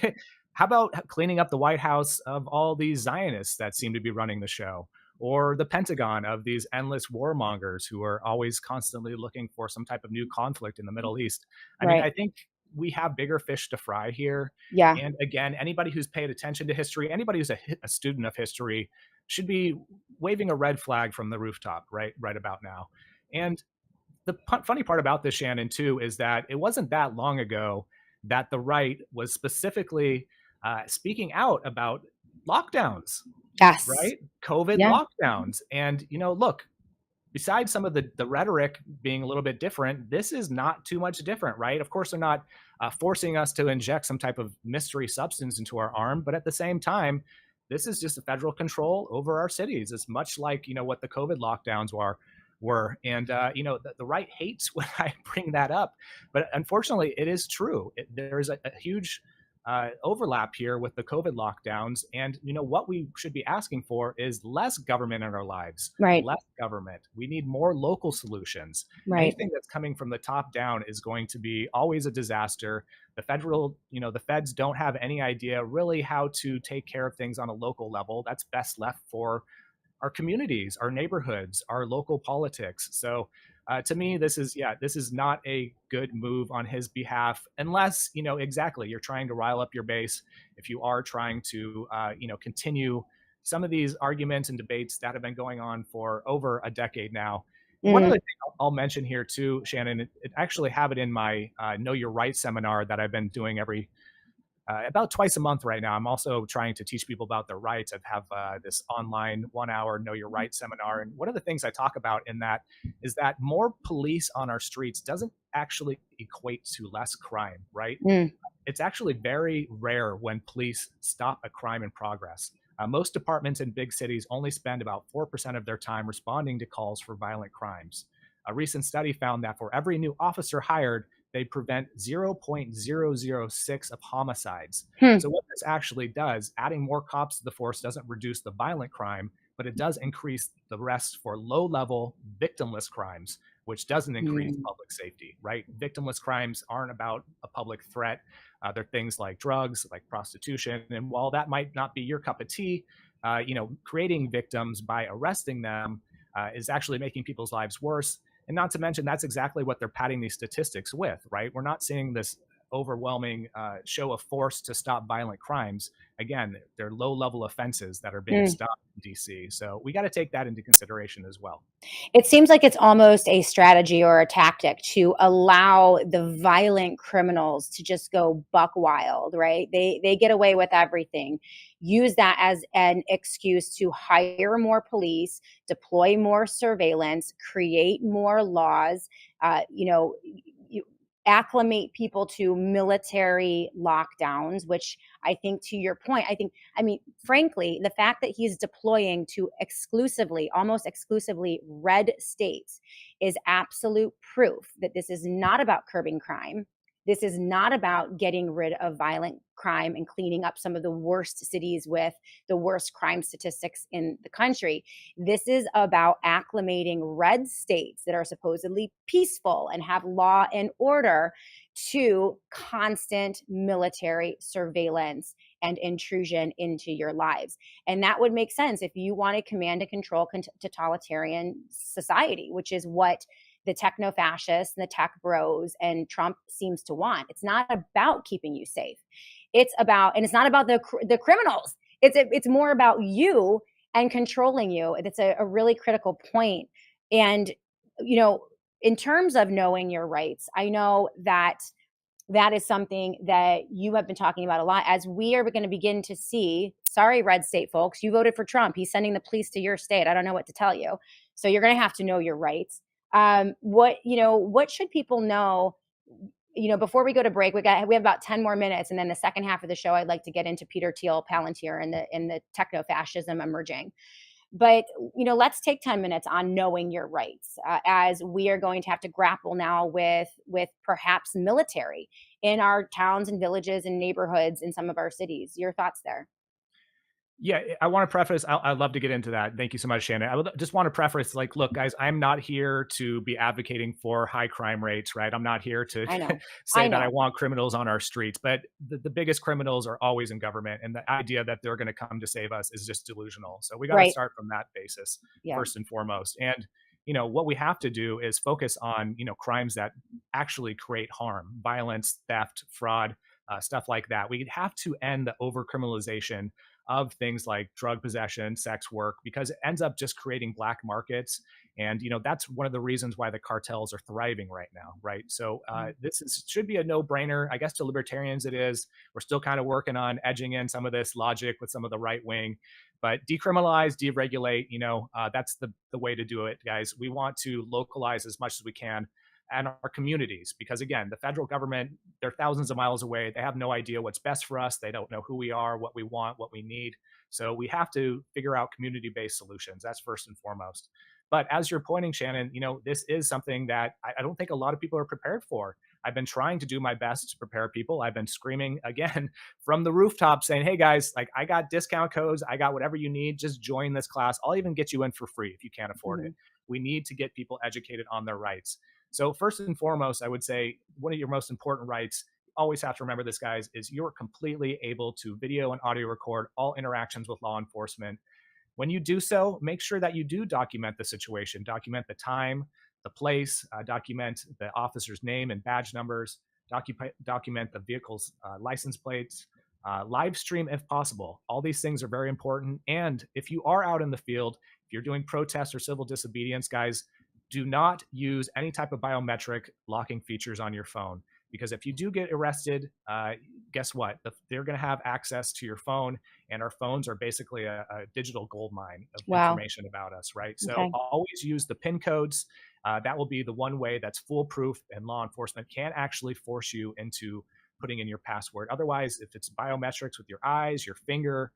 how about cleaning up the White House of all these Zionists that seem to be running the show? Or the Pentagon of these endless warmongers who are always constantly looking for some type of new conflict in the Middle East? I mean, Right. I think we have bigger fish to fry here. Yeah. And again, anybody who's paid attention to history, anybody who's a student of history, should be waving a red flag from the rooftop right about now. And the funny part about this, Shannon, too, is that it wasn't that long ago that the right was specifically speaking out about lockdowns, Yes. right? COVID Yeah. lockdowns. And, look, besides some of the rhetoric being a little bit different, this is not too much different, right? Of course, they're not forcing us to inject some type of mystery substance into our arm, but at the same time, this is just a federal control over our cities. It's much like what the COVID lockdowns were, and the right hates when I bring that up, but unfortunately, it is true. There is a huge overlap here with the COVID lockdowns. And what we should be asking for is less government in our lives, Right. less government. We need more local solutions. Right. Anything that's coming from the top down is going to be always a disaster. The feds don't have any idea really how to take care of things on a local level. That's best left for our communities, our neighborhoods, our local politics. So to me, this is not a good move on his behalf, unless exactly you're trying to rile up your base. If you are trying to continue some of these arguments and debates that have been going on for over a decade now. One Mm. other thing I'll mention here too, Shannon, it actually have it in my Know Your Rights seminar that I've been doing every about twice a month right now. I'm also trying to teach people about their rights. I have this online 1 hour Know Your Rights seminar. And one of the things I talk about in that is that more police on our streets doesn't actually equate to less crime, right? Mm. It's actually very rare when police stop a crime in progress. Most departments in big cities only spend about 4% of their time responding to calls for violent crimes. A recent study found that for every new officer hired, they prevent 0.006 of homicides. Hmm. So, what this actually does, adding more cops to the force doesn't reduce the violent crime, but it does increase the rest for low level, victimless crimes, which doesn't increase Mm. public safety, right? Victimless crimes aren't about a public threat. They're things like drugs, like prostitution. And while that might not be your cup of tea, creating victims by arresting them is actually making people's lives worse. And not to mention, that's exactly what they're padding these statistics with, right? We're not seeing this overwhelming show of force to stop violent crimes. Again, they're low level offenses that are being Mm. stopped in DC. So we got to take that into consideration as well. It seems like it's almost a strategy or a tactic to allow the violent criminals to just go buck wild, right? They get away with everything. Use that as an excuse to hire more police, deploy more surveillance, create more laws. You acclimate people to military lockdowns, which I think, to your point, I mean, frankly, the fact that he's deploying to exclusively, almost exclusively red states is absolute proof that this is not about curbing crime. This is not about getting rid of violent crime and cleaning up some of the worst cities with the worst crime statistics in the country. This is about acclimating red states that are supposedly peaceful and have law and order to constant military surveillance and intrusion into your lives. And that would make sense if you want a command and control totalitarian society, which is what the techno fascists and the tech bros and Trump seems to want. It's not about keeping you safe. It's about, and it's not about the criminals. It's more about you and controlling you. It's a really critical point. And, you know, in terms of knowing your rights, I know that that is something that you have been talking about a lot as we are going to begin to see. Sorry, red state folks, you voted for Trump. He's sending the police to your state. I don't know what to tell you. So you're going to have to know your rights. What should people know? Before we go to break, we have about 10 more minutes, and then the second half of the show, I'd like to get into Peter Thiel, Palantir, and the techno fascism emerging. But let's take 10 minutes on knowing your rights, as we are going to have to grapple now with perhaps military in our towns and villages and neighborhoods in some of our cities. Your thoughts there? Yeah, I want to preface. I'd love to get into that. Thank you so much, Shannon. I would just want to preface, like, look, guys, I'm not here to be advocating for high crime rates, right? I'm not here to I know. say I that I know. want criminals on our streets, but the biggest criminals are always in government, and the idea that they're going to come to save us is just delusional. So we got to Right. start from that basis Yeah. first and foremost. And what we have to do is focus on crimes that actually create harm, violence, theft, fraud, stuff like that. We have to end the overcriminalization of things like drug possession, sex work, because it ends up just creating black markets. And that's one of the reasons why the cartels are thriving right now, right? So should be a no-brainer. I guess to libertarians it is. We're still kind of working on edging in some of this logic with some of the right wing, but decriminalize, deregulate. That's the way to do it, guys. We want to localize as much as we can and our communities, because again, the federal government, they're thousands of miles away. They have no idea what's best for us. They don't know who we are, what we want, what we need. So we have to figure out community-based solutions. That's first and foremost. But as you're pointing, Shannon, this is something that I don't think a lot of people are prepared for. I've been trying to do my best to prepare people. I've been screaming again from the rooftop saying, hey guys, like, I got discount codes. I got whatever you need. Just join this class. I'll even get you in for free if you can't afford it. We need to get people educated on their rights. So first and foremost, I would say one of your most important rights, always have to remember this, guys, is you're completely able to video and audio record all interactions with law enforcement. When you do so, make sure that you do document the situation, document the time, the place, document the officer's name and badge numbers, document the vehicle's license plates, live stream if possible. All these things are very important. And if you are out in the field, if you're doing protests or civil disobedience, guys, do not use any type of biometric locking features on your phone, because if you do get arrested, guess what? They're going to have access to your phone, and our phones are basically a digital gold mine of Wow. information about us, right? So Okay. always use the PIN codes. That will be the one way that's foolproof, and law enforcement can't actually force you into putting in your password. Otherwise, if it's biometrics with your eyes, your finger,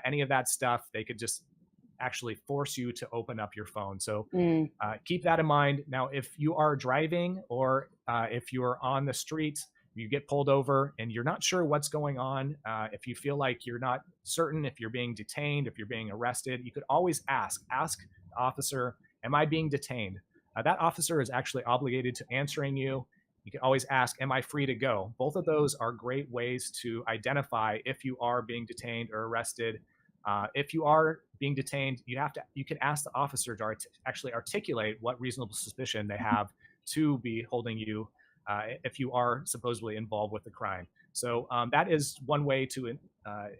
any of that stuff, they could just actually force you to open up your phone. So Mm. keep that in mind. Now, if you are driving or if you're on the streets, you get pulled over and you're not sure what's going on, if you feel like you're not certain if you're being detained, if you're being arrested, you could always ask the officer, am I being detained? That officer is actually obligated to answering you. You can always ask, am I free to go? Both of those are great ways to identify if you are being detained or arrested. If you are being detained, you can ask the officer to actually articulate what reasonable suspicion they have to be holding you if you are supposedly involved with the crime. So that is one way to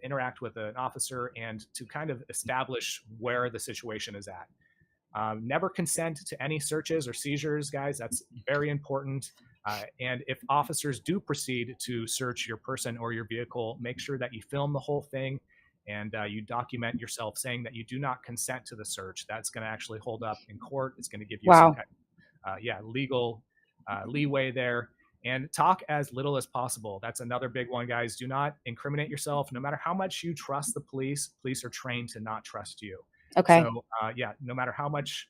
interact with an officer and to kind of establish where the situation is at. Never consent to any searches or seizures, guys. That's very important. And if officers do proceed to search your person or your vehicle, make sure that you film the whole thing and you document yourself saying that you do not consent to the search. That's going to actually hold up in court. It's going to give you some Wow. kind of, legal leeway there. And talk as little as possible. That's another big one, guys. Do not incriminate yourself. No matter how much you trust the police, police are trained to not trust you. Okay. So, no matter how much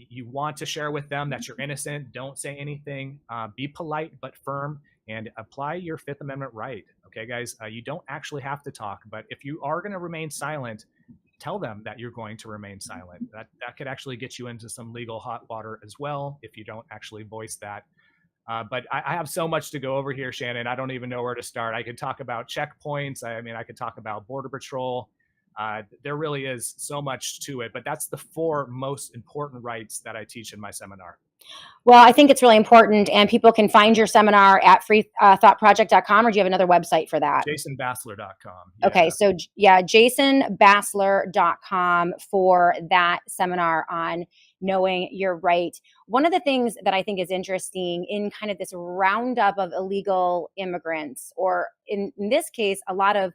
you want to share with them that you're innocent, don't say anything. Be polite but firm and apply your Fifth Amendment right. Okay, guys, you don't actually have to talk, but if you are going to remain silent, tell them that you're going to remain silent. That could actually get you into some legal hot water as well if you don't actually voice that. But I have so much to go over here, Shannon. I don't even know where to start. I could talk about checkpoints. I mean, I could talk about Border Patrol. There really is so much to it, but that's the 4 most important rights that I teach in my seminar. Well, I think it's really important, and people can find your seminar at freethoughtproject.com, or do you have another website for that? JasonBassler.com. Yeah. Okay, so jasonbassler.com for that seminar on knowing your right. One of the things that I think is interesting in kind of this roundup of illegal immigrants, or in this case, a lot of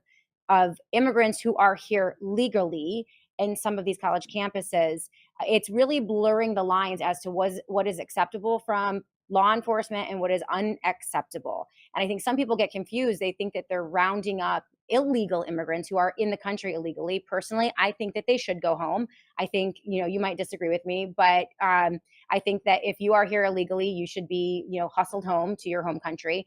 immigrants who are here legally in some of these college campuses, it's really blurring the lines as to what is acceptable from law enforcement and what is unacceptable. And I think some people get confused. They think that they're rounding up illegal immigrants who are in the country illegally. Personally, I think that they should go home. I think, you might disagree with me, but I think that if you are here illegally, you should be, hustled home to your home country.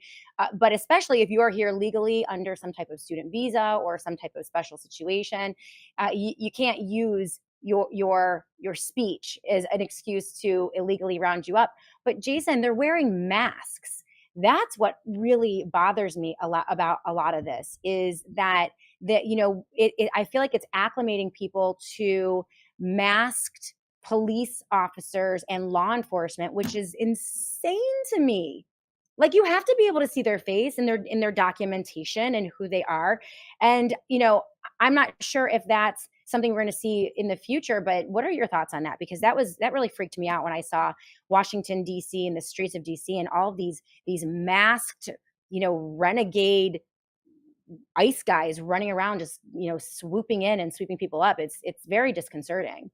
But especially if you are here legally under some type of student visa or some type of special situation, you can't use your speech as an excuse to illegally round you up. But Jason, they're wearing masks. That's what really bothers me a lot about a lot of this, is that I feel like it's acclimating people to masked police officers and law enforcement, which is insane to me. Like, you have to be able to see their face and their documentation and who they are. And I'm not sure if that's something we're going to see in the future, but what are your thoughts on that? Because that really freaked me out when I saw Washington D.C. and the streets of D.C. and all of these masked, renegade ICE guys running around, just swooping in and sweeping people up. It's very disconcerting.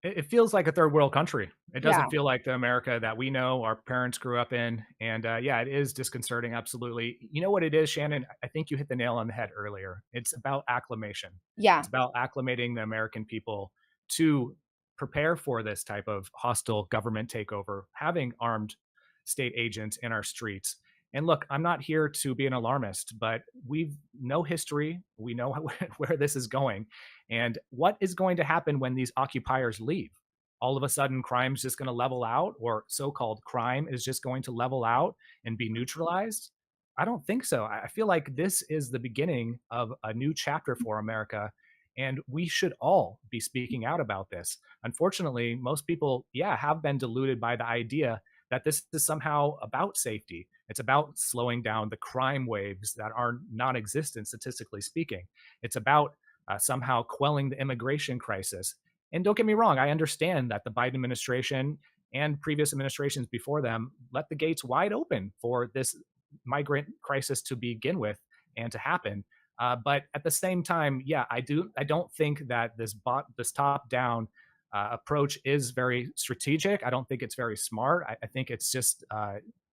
It feels like a third world country. It Yeah. doesn't feel like the America that we know, our parents grew up in. And it is disconcerting. Absolutely. You know what it is, Shannon? I think you hit the nail on the head earlier. It's about acclimation. Yeah. It's about acclimating the American people to prepare for this type of hostile government takeover, having armed state agents in our streets. And look, I'm not here to be an alarmist, but we know history. We know where this is going. And what is going to happen when these occupiers leave? All of a sudden, crime's just going to level out, or so called crime is just going to level out and be neutralized? I don't think so. I feel like this is the beginning of a new chapter for America. And we should all be speaking out about this. Unfortunately, most people, have been deluded by the idea that this is somehow about safety. It's about slowing down the crime waves that are non existent, statistically speaking. It's about somehow quelling the immigration crisis. And don't get me wrong, I understand that the Biden administration and previous administrations before them let the gates wide open for this migrant crisis to begin with and to happen. But at the same time, I don't think that this top down approach is very strategic. I don't think it's very smart. I think it's just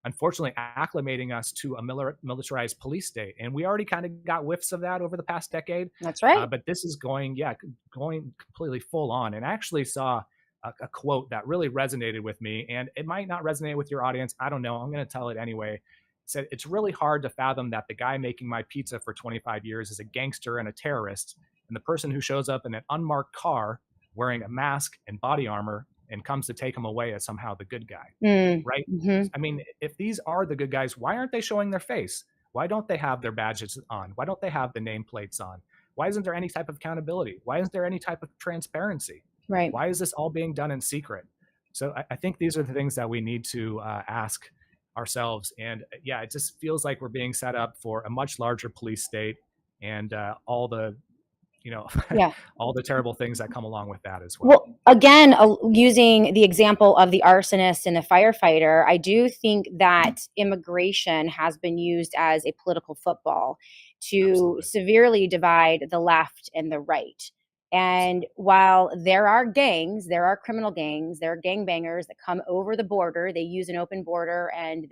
unfortunately acclimating us to a militarized police state, and we already kind of got whiffs of that over the past decade. That's right. But this is going completely full on. And I actually saw a quote that really resonated with me, and it might not resonate with your audience. I don't know. I'm going to tell it anyway. It said, "It's really hard to fathom that the guy making my pizza for 25 years is a gangster and a terrorist, and the person who shows up in an unmarked car wearing a mask and body armor and comes to take him away as somehow the good guy." Right? Mm-hmm. I mean, if these are the good guys, why aren't they showing their face? Why don't they have their badges on? Why don't they have the nameplates on? Why isn't there any type of accountability? Why isn't there any type of transparency? Right. Why is this all being done in secret? So I think these are the things that we need to ask ourselves. And yeah, it just feels like we're being set up for a much larger police state, and all the, you know, Yeah. all the terrible things that come along with that as well. Well, again, using the example of the arsonist and the firefighter, I do think that immigration has been used as a political football to Absolutely. severely divide the left and the right. And while there are gangs, there are criminal gangs, there are gangbangers that come over the border, they use an open border and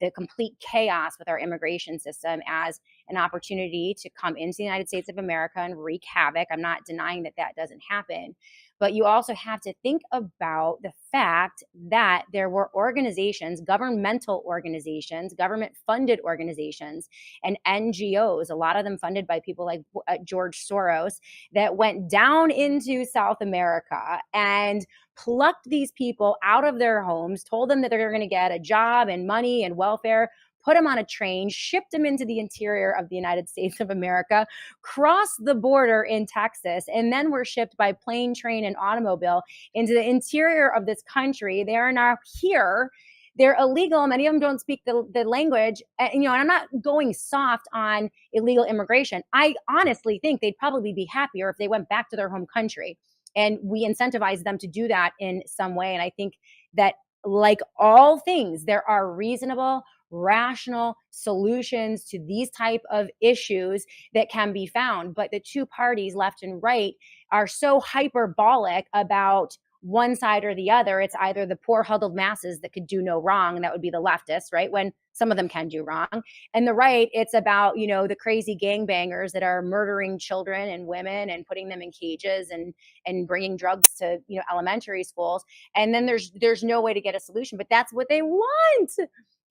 the complete chaos with our immigration system as an opportunity to come into the United States of America and wreak havoc. I'm not denying that that doesn't happen. But you also have to think about the fact that there were organizations, governmental organizations, government funded organizations, and NGOs, a lot of them funded by people like George Soros, that went down into South America and plucked these people out of their homes, told them that they're going to get a job and money and welfare, put them on a train, shipped them into the interior of the United States of America, crossed the border in Texas, and then were shipped by plane, train, and automobile into the interior of this country. They are now here. They're illegal. Many of them don't speak the language. And, and I'm not going soft on illegal immigration. I honestly think they'd probably be happier if they went back to their home country. And we incentivize them to do that in some way. And I think that, like all things, there are reasonable, rational solutions to these type of issues that can be found. But the two parties, left and right, are so hyperbolic about one side or the other. It's either the poor huddled masses that could do no wrong, and that would be the leftists, right? When some of them can do wrong. And the right, it's about, the crazy gangbangers that are murdering children and women and putting them in cages and bringing drugs to, elementary schools. And then there's no way to get a solution, but that's what they want.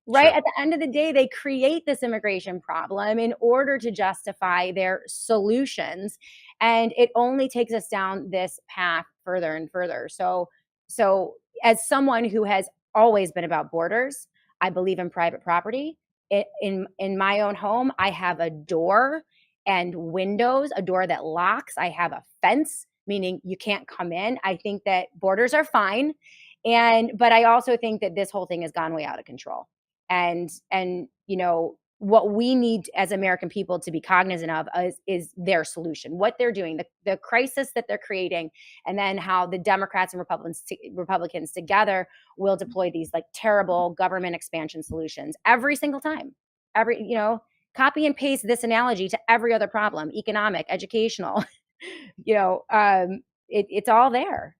Right. Sure. At the end of the day, they create this immigration problem in order to justify their solutions. And it only takes us down this path further and further. So as someone who has always been about borders, I believe in private property. In my own home, I have a door and windows, a door that locks. I have a fence, meaning you can't come in. I think that borders are fine. But I also think that this whole thing has gone way out of control. And what we need as American people to be cognizant of is their solution, what they're doing, the crisis that they're creating, and then how the Democrats and Republicans together will deploy these like terrible government expansion solutions every single time. Copy and paste this analogy to every other problem, economic, educational, it's all there.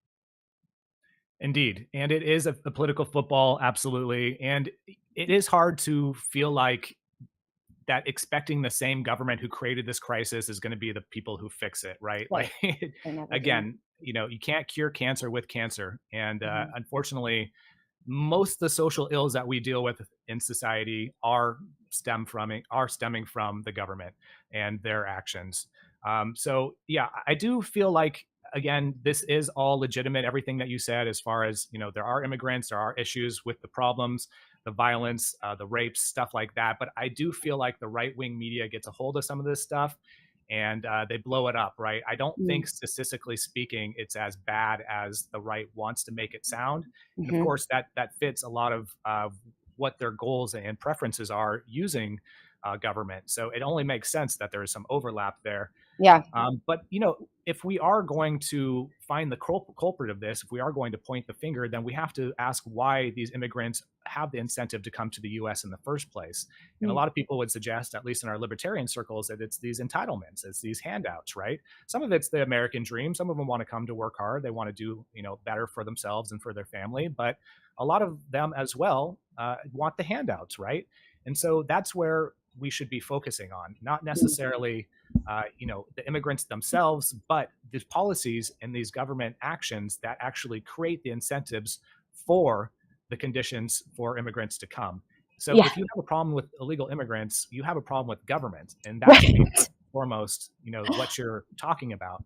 Indeed. And it is a political football, absolutely. And it is hard to feel like that expecting the same government who created this crisis is going to be the people who fix it, right? Right. Like, again, you can't cure cancer with cancer. And unfortunately, most of the social ills that we deal with in society are stemming from the government and their actions. So yeah, I do feel like, again, this is all legitimate, everything that you said, as far as, there are immigrants, there are issues with the problems, the violence, the rapes, stuff like that. But I do feel like the right-wing media gets a hold of some of this stuff and they blow it up, right? I don't think, statistically speaking, it's as bad as the right wants to make it sound. And of course, that fits a lot of what their goals and preferences are using government. So it only makes sense that there is some overlap there. Yeah. But, if we are going to find the culprit of this, if we are going to point the finger, then we have to ask why these immigrants have the incentive to come to the U.S. in the first place. And a lot of people would suggest, at least in our libertarian circles, that it's these entitlements, it's these handouts, right? Some of it's the American dream. Some of them want to come to work hard. They want to do, better for themselves and for their family. But a lot of them as well want the handouts, right? And so that's where we should be focusing on, not necessarily the immigrants themselves, but the policies and these government actions that actually create the incentives for the conditions for immigrants to come. So if you have a problem with illegal immigrants, you have a problem with government, and that should be first and foremost, what you're talking about.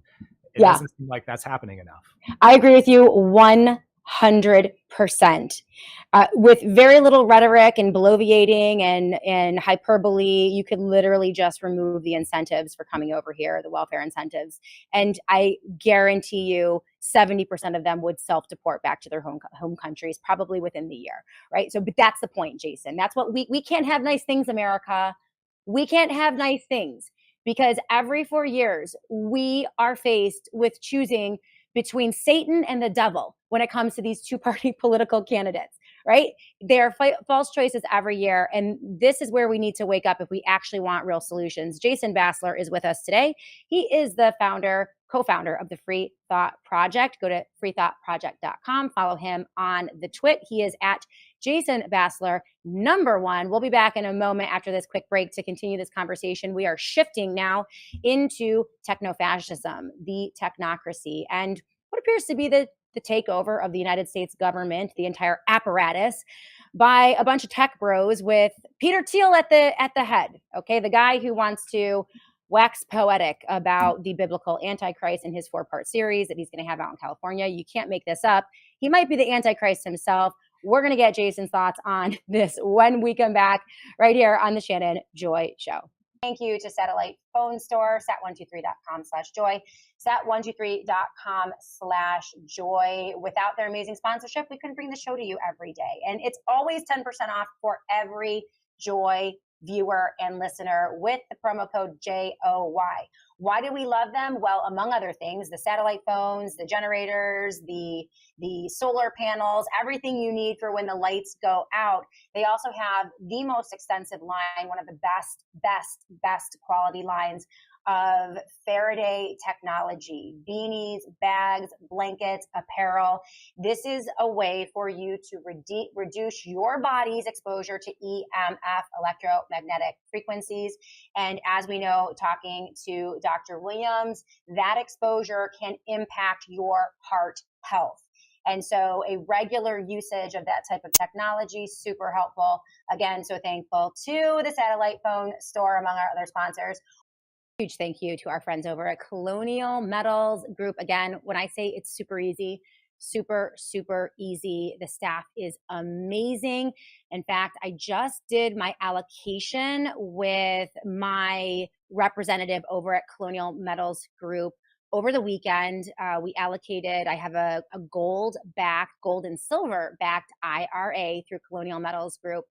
It doesn't seem like that's happening enough. I agree with you 100%. 100%. With very little rhetoric and bloviating and hyperbole, you could literally just remove the incentives for coming over here, the welfare incentives. And I guarantee you 70% of them would self-deport back to their home countries, probably within the year, right? So, but that's the point, Jason. That's what we can't have nice things, America. We can't have nice things because every 4 years, we are faced with choosing between Satan and the devil when it comes to these two-party political candidates, right? They are false choices every year. And this is where we need to wake up if we actually want real solutions. Jason Bassler is with us today. He is the co-founder of the Free Thought Project. Go to freethoughtproject.com. Follow him on the twit. He is at Jason Bassler, #1. We'll be back in a moment after this quick break to continue this conversation. We are shifting now into technofascism, the technocracy, and what appears to be the takeover of the United States government, the entire apparatus, by a bunch of tech bros with Peter Thiel at the head. Okay, the guy who wants to wax poetic about the biblical Antichrist in his 4-part series that he's going to have out in California. You can't make this up. He might be the Antichrist himself. We're going to get Jason's thoughts on this when we come back right here on the Shannon Joy Show. Thank you to Satellite Phone Store, sat123.com/joy, sat123.com/joy. Without their amazing sponsorship, we couldn't bring the show to you every day. And it's always 10% off for every Joy viewer and listener with the promo code JOY. Why do we love them? Well, among other things, the satellite phones, the generators, the solar panels, everything you need for when the lights go out. They also have the most extensive line, one of the best quality lines of Faraday technology, beanies, bags, blankets, apparel. This is a way for you to reduce your body's exposure to EMF, electromagnetic frequencies. And as we know, talking to Dr. Williams, that exposure can impact your heart health. And so a regular usage of that type of technology, super helpful. Again, so thankful to the Satellite Phone Store, among our other sponsors. Huge thank you to our friends over at Colonial Metals Group. Again, when I say it's super easy, super easy. The staff is amazing. In fact, I just did my allocation with my representative over at Colonial Metals Group over the weekend. We allocated, I have a gold and silver backed IRA through Colonial Metals Group.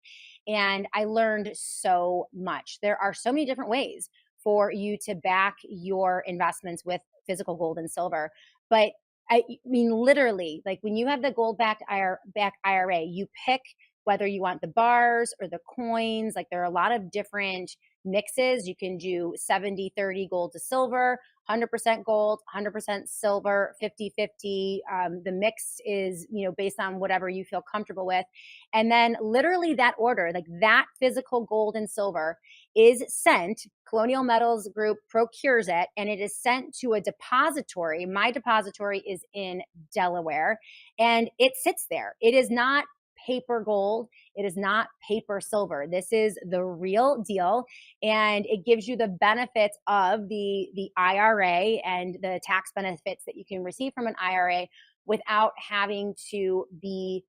And I learned so much. There are so many different ways for you to back your investments with physical gold and silver. But I mean, literally, like when you have the gold backed IRA, you pick whether you want the bars or the coins. Like there are a lot of different mixes. You can do 70-30 gold to silver, 100% gold, 100% silver, 50-50. The mix is, based on whatever you feel comfortable with. And then literally that order, like that physical gold and silver is sent, Colonial Metals Group procures it, and it is sent to a depository. My depository is in Delaware, and it sits there. It is not paper gold. It is not paper silver. This is the real deal. And it gives you the benefits of the IRA and the tax benefits that you can receive from an IRA without having to be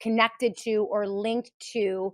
connected to or linked to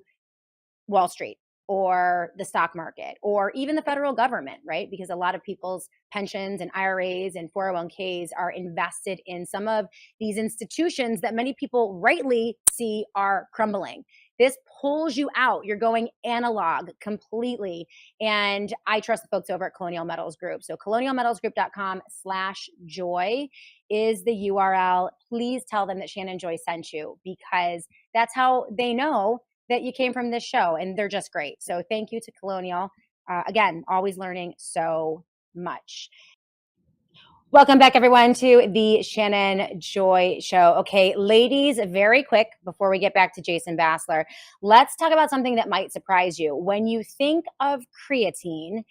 Wall Street or the stock market or even the federal government, right? Because a lot of people's pensions and IRAs and 401ks are invested in some of these institutions that many people rightly see are crumbling. This pulls you out. You're going analog completely. And I trust the folks over at Colonial Metals Group. So colonialmetalsgroup.com/joy is the URL. Please tell them that Shannon Joy sent you, because that's how they know that you came from this show, and they're just great. So thank you to Colonial. Again, always learning so much. Welcome back, everyone, to the Shannon Joy Show. Okay, ladies, very quick before we get back to Jason Bassler, let's talk about something that might surprise you. When you think of creatine,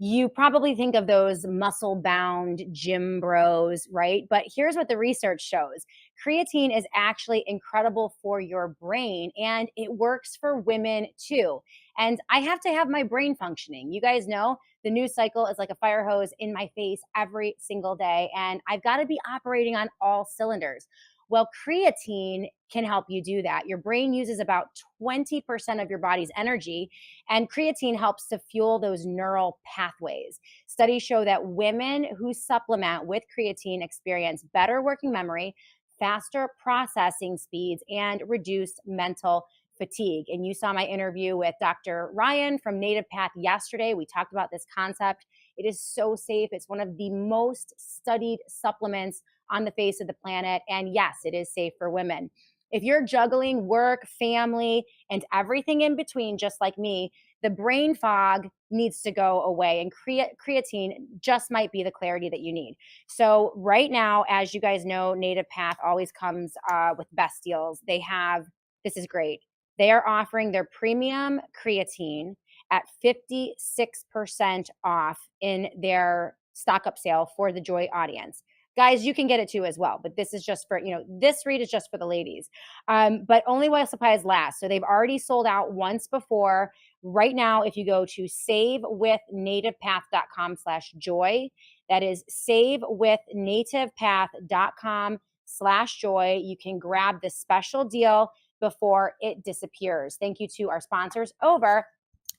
you probably think of those muscle-bound gym bros, right? But here's what the research shows. Creatine is actually incredible for your brain, and it works for women too. And I have to have my brain functioning. You guys know the news cycle is like a fire hose in my face every single day, and I've got to be operating on all cylinders. Well, creatine can help you do that. Your brain uses about 20% of your body's energy, and creatine helps to fuel those neural pathways. Studies show that women who supplement with creatine experience better working memory, faster processing speeds, and reduced mental fatigue. And you saw my interview with Dr. Ryan from Native Path yesterday. We talked about this concept. It is so safe. It's one of the most studied supplements on the face of the planet. And yes, it is safe for women. If you're juggling work, family, and everything in between, just like me, the brain fog needs to go away. And creatine just might be the clarity that you need. So, right now, as you guys know, Native Path always comes with best deals. They have, this is great. They are offering their premium creatine at 56% off in their stock up sale for the Joy audience. Guys, you can get it too as well, but this is just for, this read is just for the ladies. But only while supplies last. So they've already sold out once before. Right now, if you go to savewithnativepath.com/joy, that is savewithnativepath.com/joy, you can grab the special deal before it disappears. Thank you to our sponsors over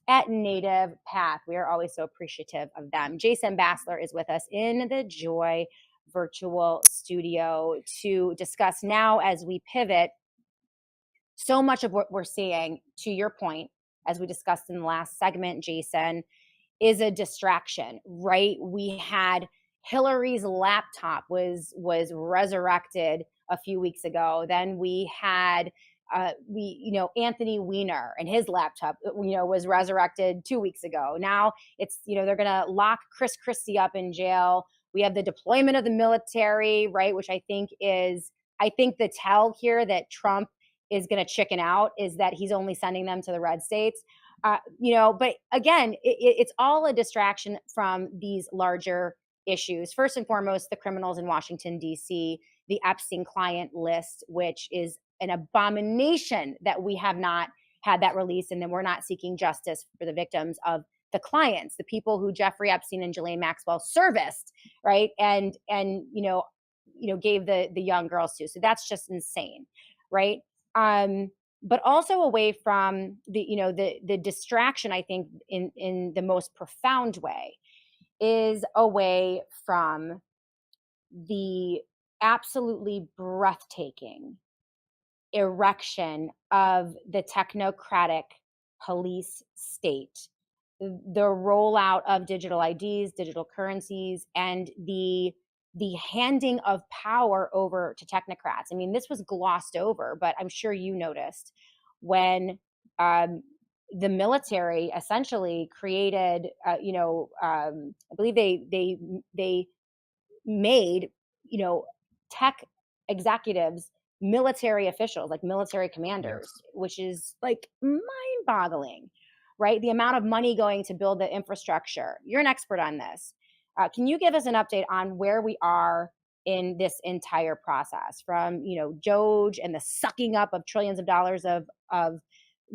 at Native Path. We are always so appreciative of them. Jason Bassler is with us in the Joy virtual studio to discuss now, as we pivot, so much of what we're seeing, to your point, as we discussed in the last segment, Jason, is a distraction, right? We had Hillary's laptop was resurrected a few weeks ago. Then we had Anthony Weiner and his laptop, was resurrected 2 weeks ago. Now it's, they're going to lock Chris Christie up in jail. We have the deployment of the military, right? Which I think the tell here that Trump is going to chicken out is that he's only sending them to the red states. But again, it's all a distraction from these larger issues. First and foremost, the criminals in Washington, D.C., the Epstein client list, which is an abomination that we have not had that released, and then we're not seeking justice for the victims of the clients, the people who Jeffrey Epstein and Ghislaine Maxwell serviced, right? And gave the young girls to. So that's just insane, right? But also away from the distraction, I think in the most profound way, is away from the absolutely breathtaking erection of the technocratic police state, the rollout of digital IDs, digital currencies, and the handing of power over to technocrats. I mean, this was glossed over, but I'm sure you noticed when the military essentially created, I believe they made, tech executives military officials, like military commanders, yes, which is like mind-boggling, right? The amount of money going to build the infrastructure. You're an expert on this. Can you give us an update on where we are in this entire process, from Doge and the sucking up of trillions of dollars of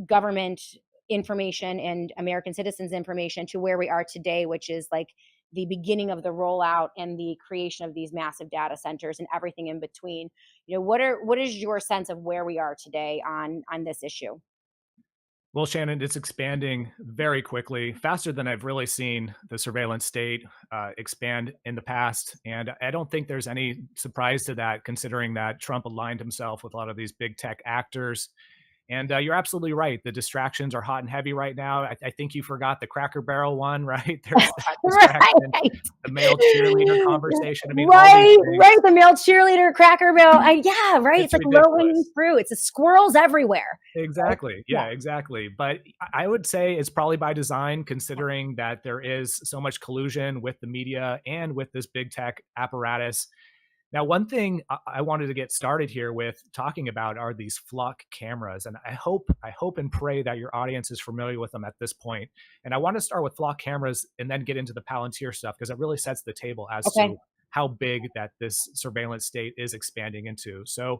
government information and American citizens' information, to where we are today, which is like the beginning of the rollout and the creation of these massive data centers and everything in between? What is your sense of where we are today on this issue? Well, Shannon, it's expanding very quickly, faster than I've really seen the surveillance state expand in the past. And I don't think there's any surprise to that, considering that Trump aligned himself with a lot of these big tech actors. And you're absolutely right. The distractions are hot and heavy right now. I think you forgot the Cracker Barrel one, right? There's that distraction, right. The male cheerleader conversation. I mean, right. The male cheerleader, Cracker Barrel. Yeah, right. It's like low-hanging fruit. It's the squirrels everywhere. Exactly. Yeah, exactly. But I would say it's probably by design, considering that there is so much collusion with the media and with this big tech apparatus. Now, one thing I wanted to get started here with talking about are these flock cameras. And I hope and pray that your audience is familiar with them at this point. And I want to start with flock cameras and then get into the Palantir stuff, because it really sets the table as to how big that this surveillance state is expanding into. So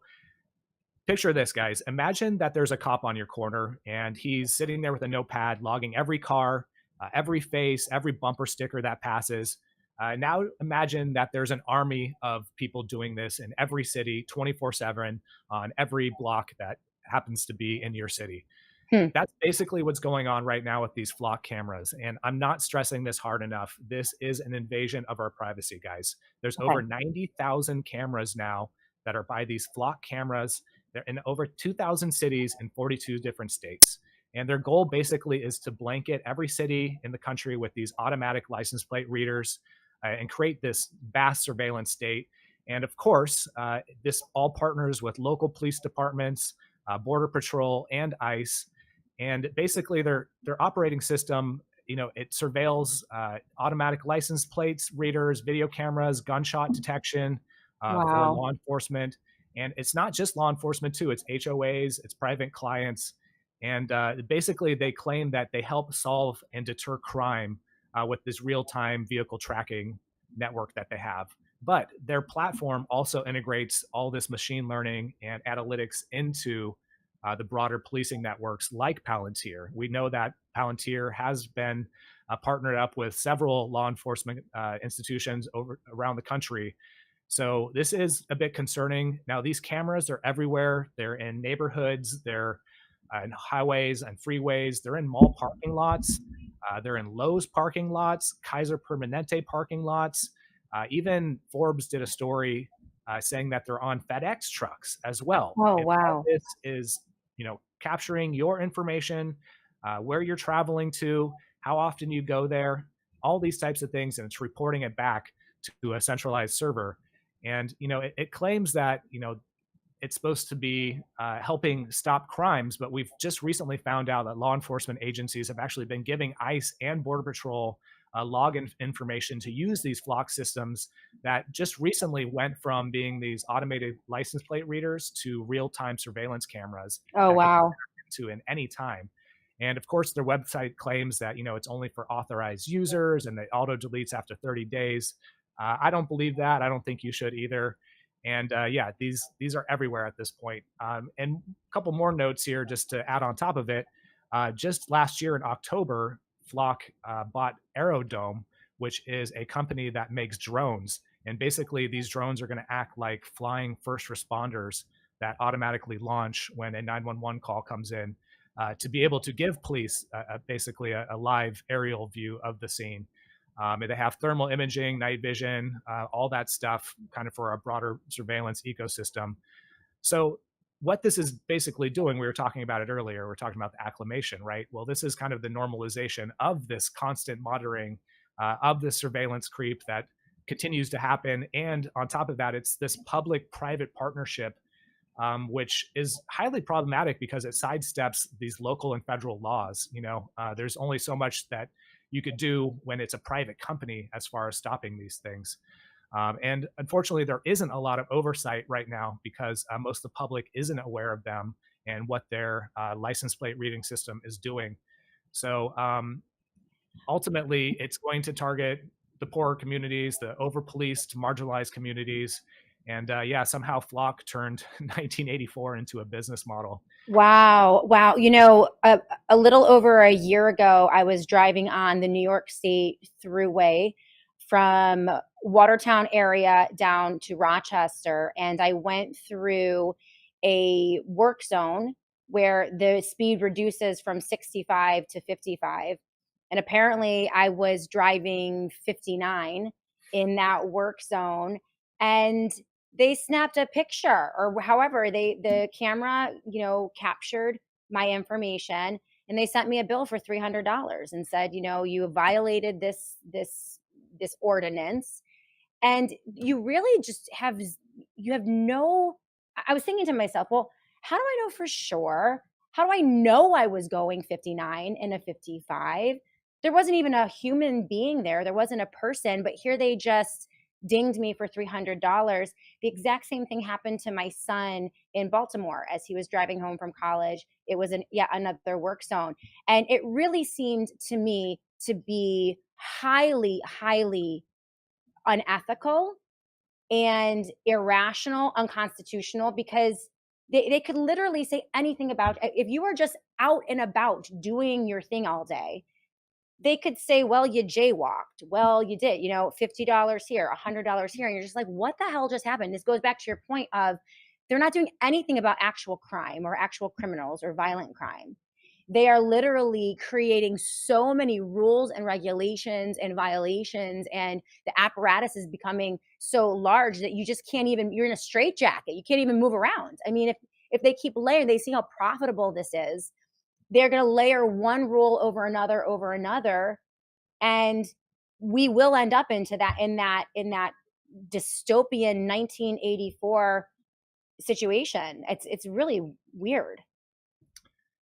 picture this, guys. Imagine that there's a cop on your corner and he's sitting there with a notepad, logging every car, every face, every bumper sticker that passes. Now imagine that there's an army of people doing this in every city, 24/7, on every block that happens to be in your city. Hmm. That's basically what's going on right now with these flock cameras. And I'm not stressing this hard enough. This is an invasion of our privacy, guys. There's over Okay. 90,000 cameras now that are by these flock cameras. They're in over 2,000 cities in 42 different states. And their goal basically is to blanket every city in the country with these automatic license plate readers and create this vast surveillance state. And of course, this all partners with local police departments, Border Patrol, and ICE. And basically, their operating system, it surveils automatic license plates, readers, video cameras, gunshot detection for Wow. law enforcement. And it's not just law enforcement too; it's HOAs, it's private clients, and basically they claim that they help solve and deter crime with this real-time vehicle tracking network that they have. But their platform also integrates all this machine learning and analytics into the broader policing networks like Palantir. We know that Palantir has been partnered up with several law enforcement institutions around the country. So this is a bit concerning. Now, these cameras are everywhere. They're in neighborhoods, they're in highways and freeways, they're in mall parking lots, they're in Lowe's parking lots, Kaiser Permanente parking lots. Even Forbes did a story saying that they're on FedEx trucks as well. Oh, And all wow. this is, capturing your information, where you're traveling to, how often you go there, all these types of things, and it's reporting it back to a centralized server. And it claims that it's supposed to be helping stop crimes, but we've just recently found out that law enforcement agencies have actually been giving ICE and Border Patrol login information to use these flock systems that just recently went from being these automated license plate readers to real-time surveillance cameras Oh, that can be wow. hacked into in any time. And of course, their website claims that it's only for authorized users and it auto deletes after 30 days. I don't believe that. I don't think you should either. And yeah, these are everywhere at this point. And a couple more notes here just to add on top of it. Just last year in October, Flock bought Aerodome, which is a company that makes drones. And basically, these drones are going to act like flying first responders that automatically launch when a 911 call comes in to be able to give police basically a live aerial view of the scene. They have thermal imaging, night vision, all that stuff, kind of for a broader surveillance ecosystem. So, what this is basically doing, we were talking about it earlier. We are talking about the acclimation, right? Well, this is kind of the normalization of this constant monitoring of this surveillance creep that continues to happen. And on top of that, it's this public private partnership which is highly problematic because it sidesteps these local and federal laws. There's only so much that you could do when it's a private company as far as stopping these things. And unfortunately, there isn't a lot of oversight right now because most of the public isn't aware of them and what their license plate reading system is doing. So ultimately, it's going to target the poorer communities, the over-policed, marginalized communities. And yeah, somehow Flock turned 1984 into a business model. Wow. Wow. A little over a year ago, I was driving on the New York State Thruway from Watertown area down to Rochester, and I went through a work zone where the speed reduces from 65 to 55. And apparently, I was driving 59 in that work zone. And they snapped a picture, or however the camera captured my information, and they sent me a bill for $300 and said, you violated this ordinance. And you really just have no. I was thinking to myself, well, how do I know for sure? How do I know I was going 59 in a 55? There wasn't even a human being there. There wasn't a person, but here they just dinged me for $300. The exact same thing happened to my son in Baltimore as he was driving home from college. It was yet another work zone. And it really seemed to me to be highly, highly unethical and irrational, unconstitutional, because they could literally say anything about if you are just out and about doing your thing all day. they could say, well, you jaywalked. Well, you did, $50 here, $100 here. And you're just like, what the hell just happened? This goes back to your point of they're not doing anything about actual crime or actual criminals or violent crime. They are literally creating so many rules and regulations and violations, and the apparatus is becoming so large that you just can't even, you're in a straitjacket. You can't even move around. I mean, if they keep layering, they see how profitable this is, they're going to layer one rule over another, and we will end up into that in that dystopian 1984 situation. It's really weird.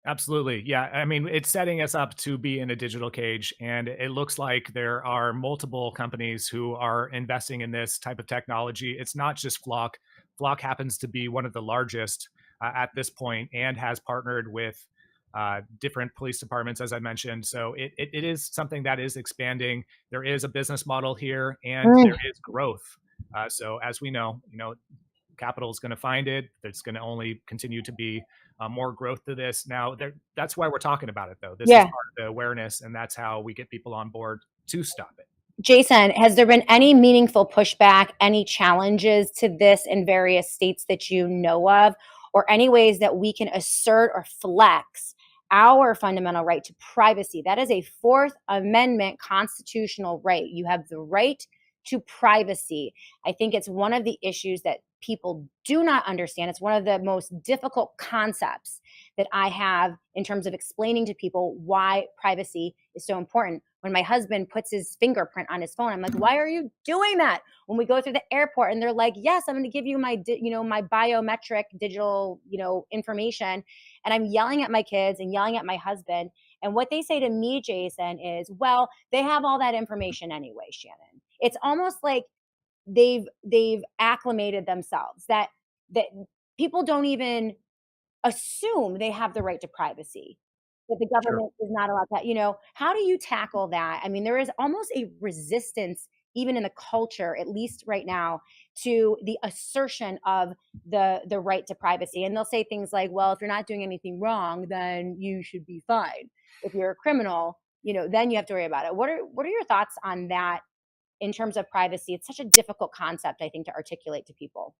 Absolutely. Yeah. I mean, it's setting us up to be in a digital cage. And it looks like there are multiple companies who are investing in this type of technology. It's not just Flock. Flock happens to be one of the largest at this point and has partnered with different police departments, as I mentioned. So it is something that is expanding. There is a business model here and Mm, there is growth. So as we know, capital is going to find it. There's going to only continue to be more growth to this. Now, that's why we're talking about it, though. This is yeah. part of the awareness, and that's how we get people on board to stop it. Jason, has there been any meaningful pushback, any challenges to this in various states that you know of, or any ways that we can assert or flex our fundamental right to privacy? That is a Fourth Amendment constitutional right. You have the right to privacy. I think it's one of the issues that people do not understand. It's one of the most difficult concepts that I have in terms of explaining to people why privacy is so important. When my husband puts his fingerprint on his phone, I'm like, why are you doing that? When we go through the airport and they're like, yes, I'm going to give you my biometric digital, information. And I'm yelling at my kids and yelling at my husband. And what they say to me, Jason, is, well, they have all that information anyway, Shannon. It's almost like they've acclimated themselves that people don't even assume they have the right to privacy, that the Sure. government is not allowed that. How do you tackle that? I mean, there is almost a resistance, even in the culture, at least right now, to the assertion of the right to privacy. And they'll say things like, well, if you're not doing anything wrong, then you should be fine. If you're a criminal, then you have to worry about it. What are your thoughts on that in terms of privacy? It's such a difficult concept, I think, to articulate to people.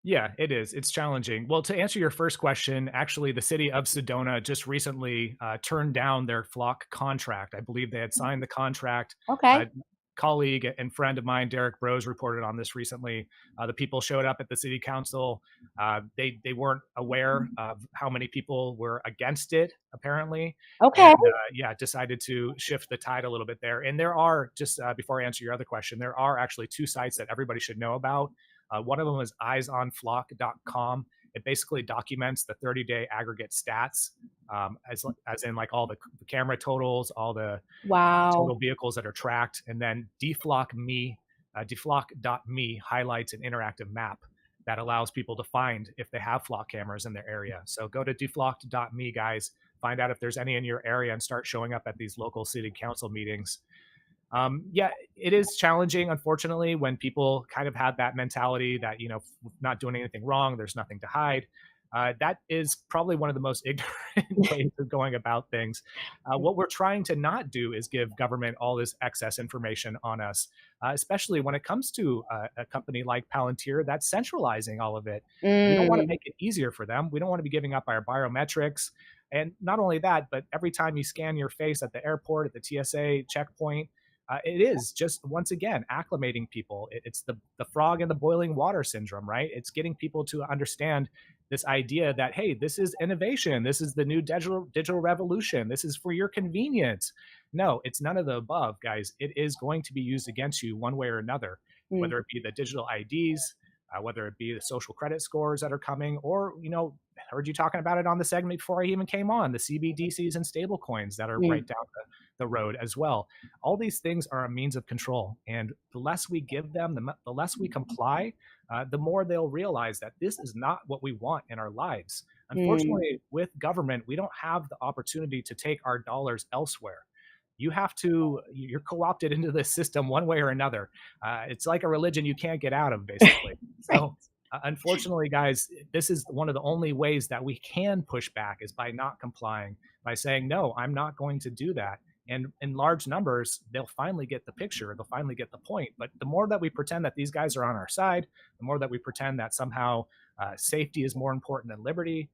Yeah, it is. It's challenging. Well, to answer your first question, actually, the city of Sedona just recently turned down their Flock contract. I believe they had signed the contract. Okay. A colleague and friend of mine, Derek Bros, reported on this recently. The people showed up at the city council. They weren't aware of how many people were against it, apparently, and Okay. yeah, decided to shift the tide a little bit there. And there are just before I answer your other question, there are actually two sites that everybody should know about. One of them is eyesonflock.com. It basically documents the 30-day aggregate stats, as in like all the camera totals, all the Wow. total vehicles that are tracked, and then deflock.me highlights an interactive map that allows people to find if they have flock cameras in their area. So go to deflock.me, guys, find out if there's any in your area, and start showing up at these local city council meetings. Yeah, it is challenging, unfortunately, when people kind of have that mentality that, not doing anything wrong, there's nothing to hide. That is probably one of the most ignorant ways of going about things. What we're trying to not do is give government all this excess information on us, especially when it comes to a company like Palantir that's centralizing all of it. We don't want to Mm, make it easier for them. We don't want to be giving up our biometrics. And not only that, but every time you scan your face at the airport, at the TSA checkpoint, it is just once again acclimating people. It's the frog in the boiling water syndrome, right? It's getting people to understand this idea that, hey, this is innovation, this is the new digital revolution, this is for your convenience. No, it's none of the above, guys. It is going to be used against you one way or another, mm, whether it be the digital IDs, whether it be the social credit scores that are coming, or heard you talking about it on the segment before I even came on, the CBDCs and stable coins that are mm, right down the road as well. All these things are a means of control, and the less we give them, the less we comply, the more they'll realize that this is not what we want in our lives. mm, Unfortunately, with government, we don't have the opportunity to take our dollars elsewhere. You're co-opted into this system one way or another. It's like a religion you can't get out of, basically. right. So unfortunately, guys, this is one of the only ways that we can push back, is by not complying, by saying, no, I'm not going to do that. And in large numbers, they'll finally get the picture, they'll finally get the point. But the more that we pretend that these guys are on our side, the more that we pretend that somehow safety is more important than liberty,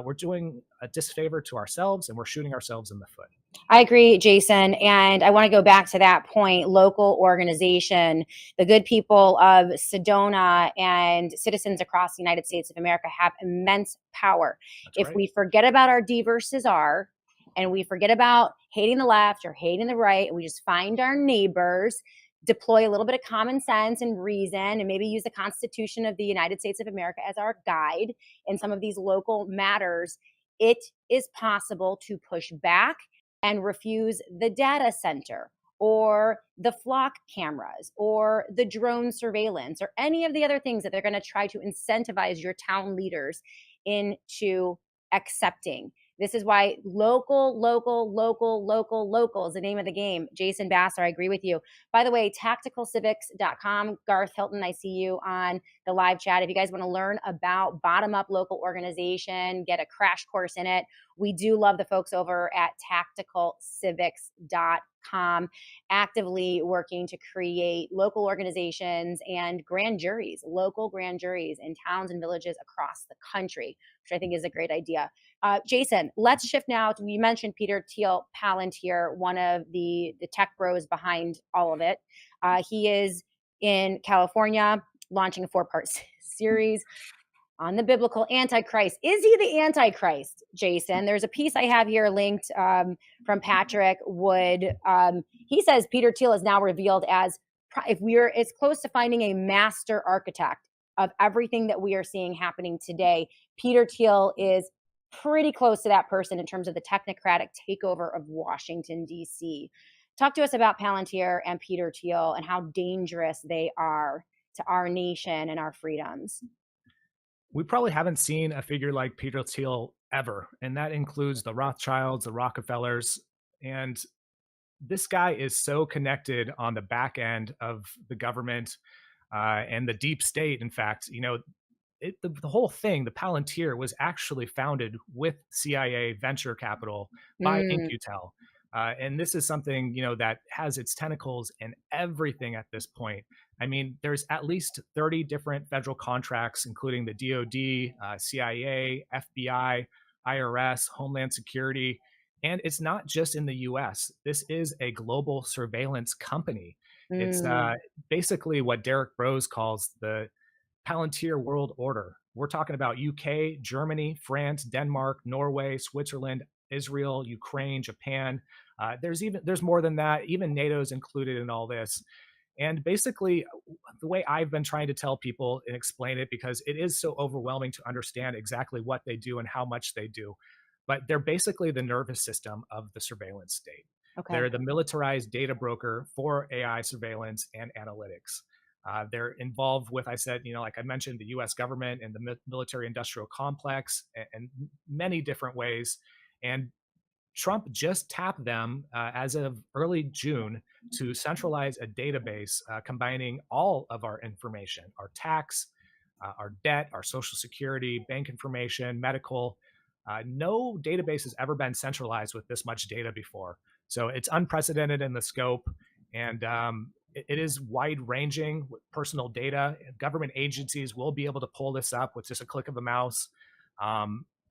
we're doing a disfavor to ourselves and we're shooting ourselves in the foot. I agree, Jason. And I want to go back to that point, local organization. The good people of Sedona and citizens across the United States of America have immense power. That's If right. we forget about our D versus R and we forget about hating the left or hating the right, and we just find our neighbors, deploy a little bit of common sense and reason, and maybe use the Constitution of the United States of America as our guide in some of these local matters, it is possible to push back and refuse the data center or the flock cameras or the drone surveillance or any of the other things that they're going to try to incentivize your town leaders into accepting. This is why local is the name of the game. Jason Bassler, I agree with you. By the way, tacticalcivics.com. Garth Hilton, I see you on the live chat. If you guys want to learn about bottom up local organization, get a crash course in it, we do love the folks over at tacticalcivics.com, actively working to create local organizations and grand juries, local grand juries in towns and villages across the country, which I think is a great idea. Jason, let's shift now. You mentioned Peter Thiel Palantir, one of the tech bros behind all of it. He is in California launching a 4-part series on the biblical Antichrist. Is he the Antichrist, Jason? There's a piece I have here linked from Patrick Wood. He says Peter Thiel is now revealed as, if we're as close to finding a master architect of everything that we are seeing happening today, Peter Thiel is pretty close to that person in terms of the technocratic takeover of Washington, D.C. Talk to us about Palantir and Peter Thiel and how dangerous they are to our nation and our freedoms. We probably haven't seen a figure like Peter Thiel ever, and that includes the Rothschilds, the Rockefellers, and this guy is so connected on the back end of the government and the deep state. In fact, the whole thing, the Palantir, was actually founded with CIA venture capital by InQtel. And this is something, that has its tentacles in everything at this point. I mean, there's at least 30 different federal contracts, including the DoD, CIA, FBI, IRS, Homeland Security. And it's not just in the US. This is a global surveillance company. It's basically what Derek Brose calls the Palantir world order. We're talking about UK, Germany, France, Denmark, Norway, Switzerland, Israel, Ukraine, Japan. There's more than that. Even NATO's included in all this. And basically, the way I've been trying to tell people and explain it, because it is so overwhelming to understand exactly what they do and how much they do, but they're basically the nervous system of the surveillance state. Okay. They're the militarized data broker for AI surveillance and analytics. They're involved with, like I mentioned, the US government and the military industrial complex and many different ways. And Trump just tapped them as of early June to centralize a database combining all of our information, our tax, our debt, our social security, bank information, medical. No database has ever been centralized with this much data before. So it's unprecedented in the scope. And it is wide ranging with personal data. Government agencies will be able to pull this up with just a click of a mouse.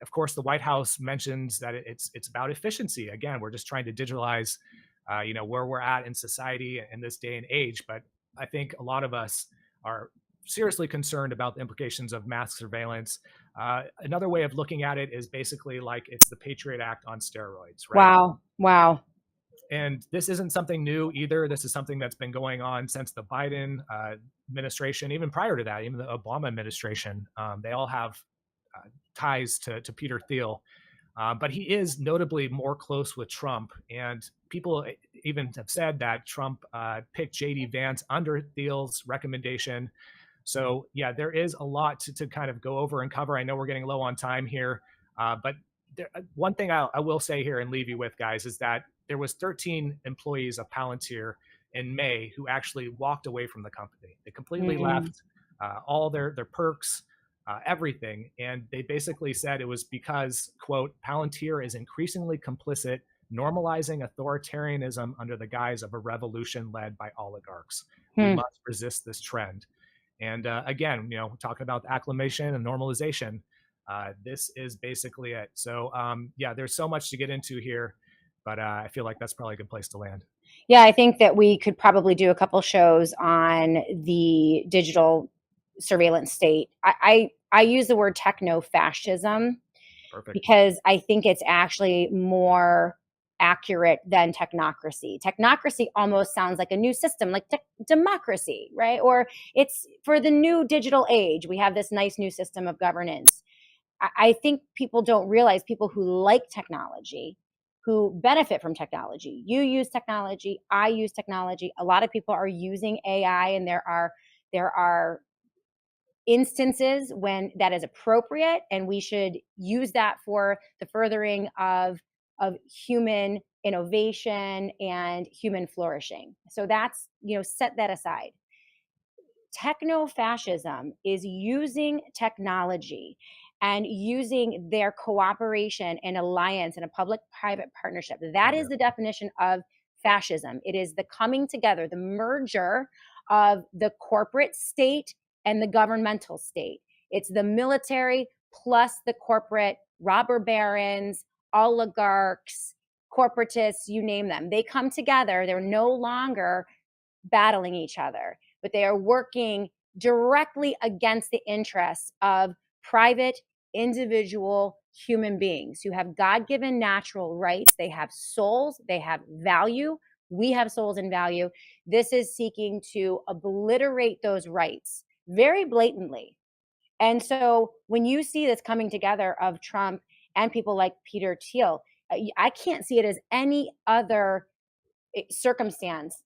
Of course, the White House mentions that it's about efficiency. Again, we're just trying to digitalize, where we're at in society in this day and age. But I think a lot of us are seriously concerned about the implications of mass surveillance. Another way of looking at it is basically like it's the Patriot Act on steroids, right? Wow. And this isn't something new either. This is something that's been going on since the Biden administration, even prior to that, even the Obama administration. They all have ties to Peter Thiel. But he is notably more close with Trump. And people even have said that Trump picked J.D. Vance under Thiel's recommendation. So, yeah, there is a lot to kind of go over and cover. I know we're getting low on time here. But one thing I will say here and leave you with, guys, is that there was 13 employees of Palantir in May who actually walked away from the company. They completely left all their perks, everything. And they basically said it was because, quote, Palantir is increasingly complicit normalizing authoritarianism under the guise of a revolution led by oligarchs. We Hmm. must resist this trend. And again, talking about acclimation and normalization, this is basically it. So yeah, there's so much to get into here, but I feel like that's probably a good place to land. Yeah, I think that we could probably do a couple shows on the digital surveillance state. I use the word techno fascism Perfect. because I think it's actually more accurate than technocracy. Technocracy almost sounds like a new system, like democracy, right? Or it's for the new digital age. We have this nice new system of governance. I think people don't realize, people who like technology, who benefit from technology. You use technology, I use technology. A lot of people are using AI, and there are instances when that is appropriate, and we should use that for the furthering of human innovation and human flourishing. So that's, set that aside. Techno-fascism is using technology and using their cooperation and alliance in a public-private partnership. That is Yeah. the definition of fascism. It is the coming together, the merger of the corporate state and the governmental state. It's the military plus the corporate robber barons, oligarchs, corporatists, you name them. They come together. They're no longer battling each other, but they are working directly against the interests of private, individual human beings who have God given natural rights. They have souls, they have value. We have souls and value. This is seeking to obliterate those rights very blatantly. And so when you see this coming together of Trump and people like Peter Thiel, I can't see it as any other circumstance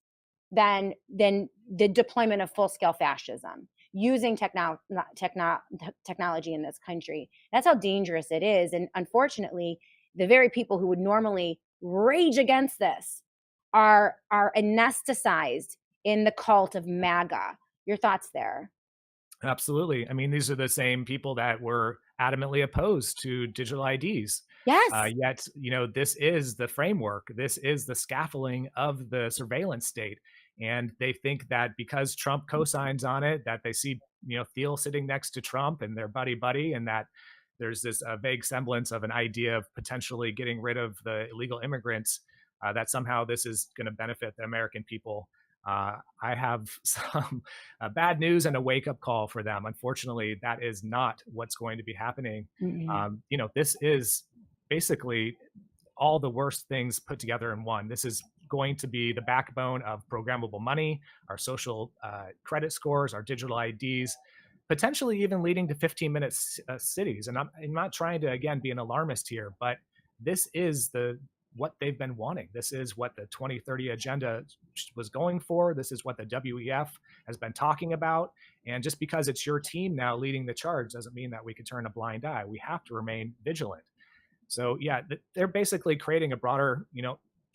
than the deployment of full scale fascism using technology in this country. That's how dangerous it is. And unfortunately, the very people who would normally rage against this are anesthetized in the cult of MAGA. Your thoughts there? Absolutely. I mean, these are the same people that were adamantly opposed to digital IDs. Yes. Yet, this is the framework, this is the scaffolding of the surveillance state. And they think that because Trump co-signs on it, that they see, Thiel sitting next to Trump and their buddy buddy, and that there's this vague semblance of an idea of potentially getting rid of the illegal immigrants, that somehow this is going to benefit the American people. I have some bad news and a wake up call for them. Unfortunately, that is not what's going to be happening. Mm-mm. This is basically all the worst things put together in one. This is going to be the backbone of programmable money, our social credit scores, our digital IDs, potentially even leading to 15-minute cities. And I'm not trying to, again, be an alarmist here, but this is what they've been wanting. This is what the 2030 agenda was going for. This is what the WEF has been talking about. And just because it's your team now leading the charge doesn't mean that we could turn a blind eye. We have to remain vigilant. So yeah, they're basically creating a broader,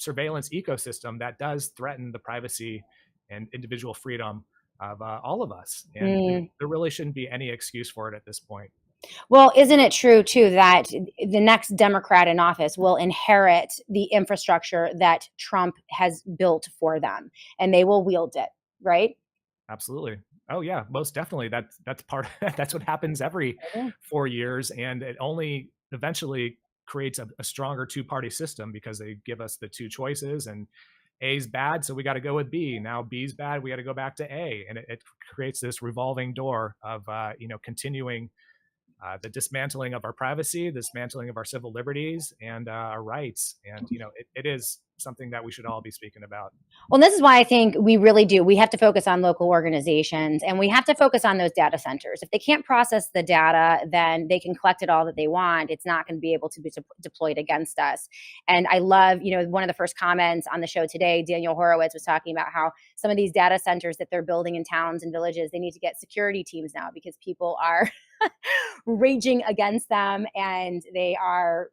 surveillance ecosystem that does threaten the privacy and individual freedom of all of us. And Mm. there really shouldn't be any excuse for it at this point. Well, isn't it true too that the next Democrat in office will inherit the infrastructure that Trump has built for them, and they will wield it, right? Absolutely. Oh yeah, most definitely. That's part of, that's what happens every 4 years, and it only eventually creates a stronger two-party system because they give us the two choices, and A's bad, so we got to go with B. Now B's bad, we got to go back to A, and it creates this revolving door of continuing the dismantling of our privacy, dismantling of our civil liberties and our rights, and it is something that we should all be speaking about. Well, this is why I think we really do. We have to focus on local organizations, and we have to focus on those data centers. If they can't process the data, then they can collect it all that they want. It's not going to be able to be deployed against us. And I love, one of the first comments on the show today, Daniel Horowitz was talking about how some of these data centers that they're building in towns and villages, they need to get security teams now because people are raging against them, and they are,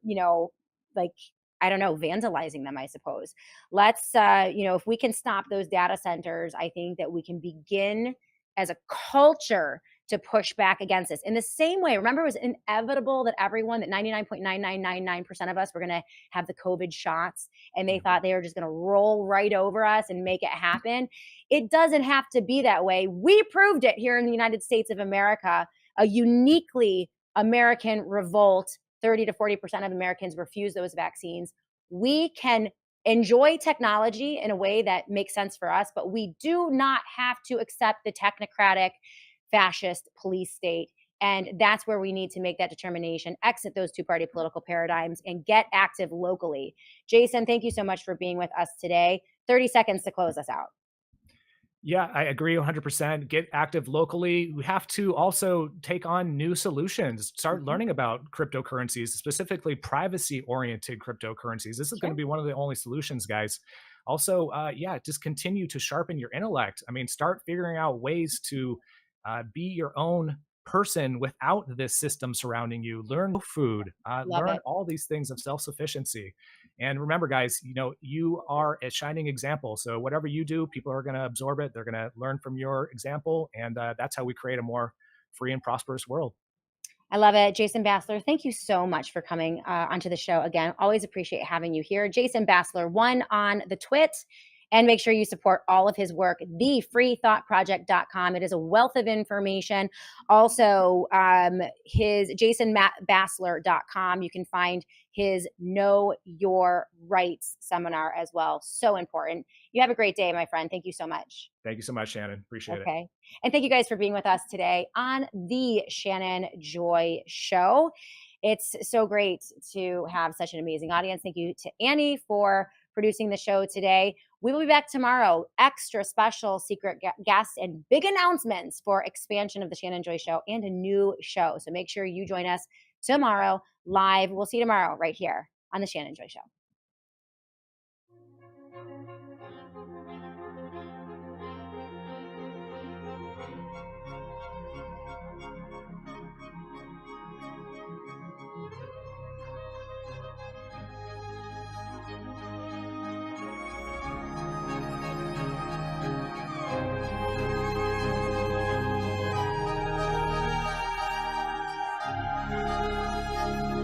like, I don't know, vandalizing them, I suppose. Let's, if we can stop those data centers, I think that we can begin as a culture to push back against this. In the same way, remember, it was inevitable that 99.9999% of us were going to have the COVID shots, and they Yeah. thought they were just going to roll right over us and make it happen. It doesn't have to be that way. We proved it here in the United States of America, a uniquely American revolt. 30 to 40% of Americans refuse those vaccines. We can enjoy technology in a way that makes sense for us, but we do not have to accept the technocratic, fascist police state. And that's where we need to make that determination, exit those two-party political paradigms, and get active locally. Jason, thank you so much for being with us today. 30 seconds to close us out. Yeah, I agree 100%. Get active locally. We have to also take on new solutions, start Mhm. learning about cryptocurrencies, specifically privacy oriented cryptocurrencies. This is going to Sure. be one of the only solutions, guys. Also, yeah, just continue to sharpen your intellect. I mean, start figuring out ways to be your own person without this system surrounding you. Learn food, Love learn it. all these things of self sufficiency. And remember, guys, you are a shining example. So whatever you do, people are going to absorb it. They're going to learn from your example. And that's how we create a more free and prosperous world. I love it. Jason Bassler, thank you so much for coming onto the show again. Always appreciate having you here. Jason Bassler, one on the twit. And make sure you support all of his work, thefreethoughtproject.com. It is a wealth of information. Also, his jasonbassler.com. You can find his Know Your Rights seminar as well. So important. You have a great day, my friend. Thank you so much. Thank you so much, Shannon. Appreciate it. Okay. And thank you guys for being with us today on the Shannon Joy Show. It's so great to have such an amazing audience. Thank you to Annie for producing the show today. We will be back tomorrow. Extra special secret guests and big announcements for expansion of the Shannon Joy Show and a new show. So make sure you join us tomorrow live. We'll see you tomorrow right here on the Shannon Joy Show.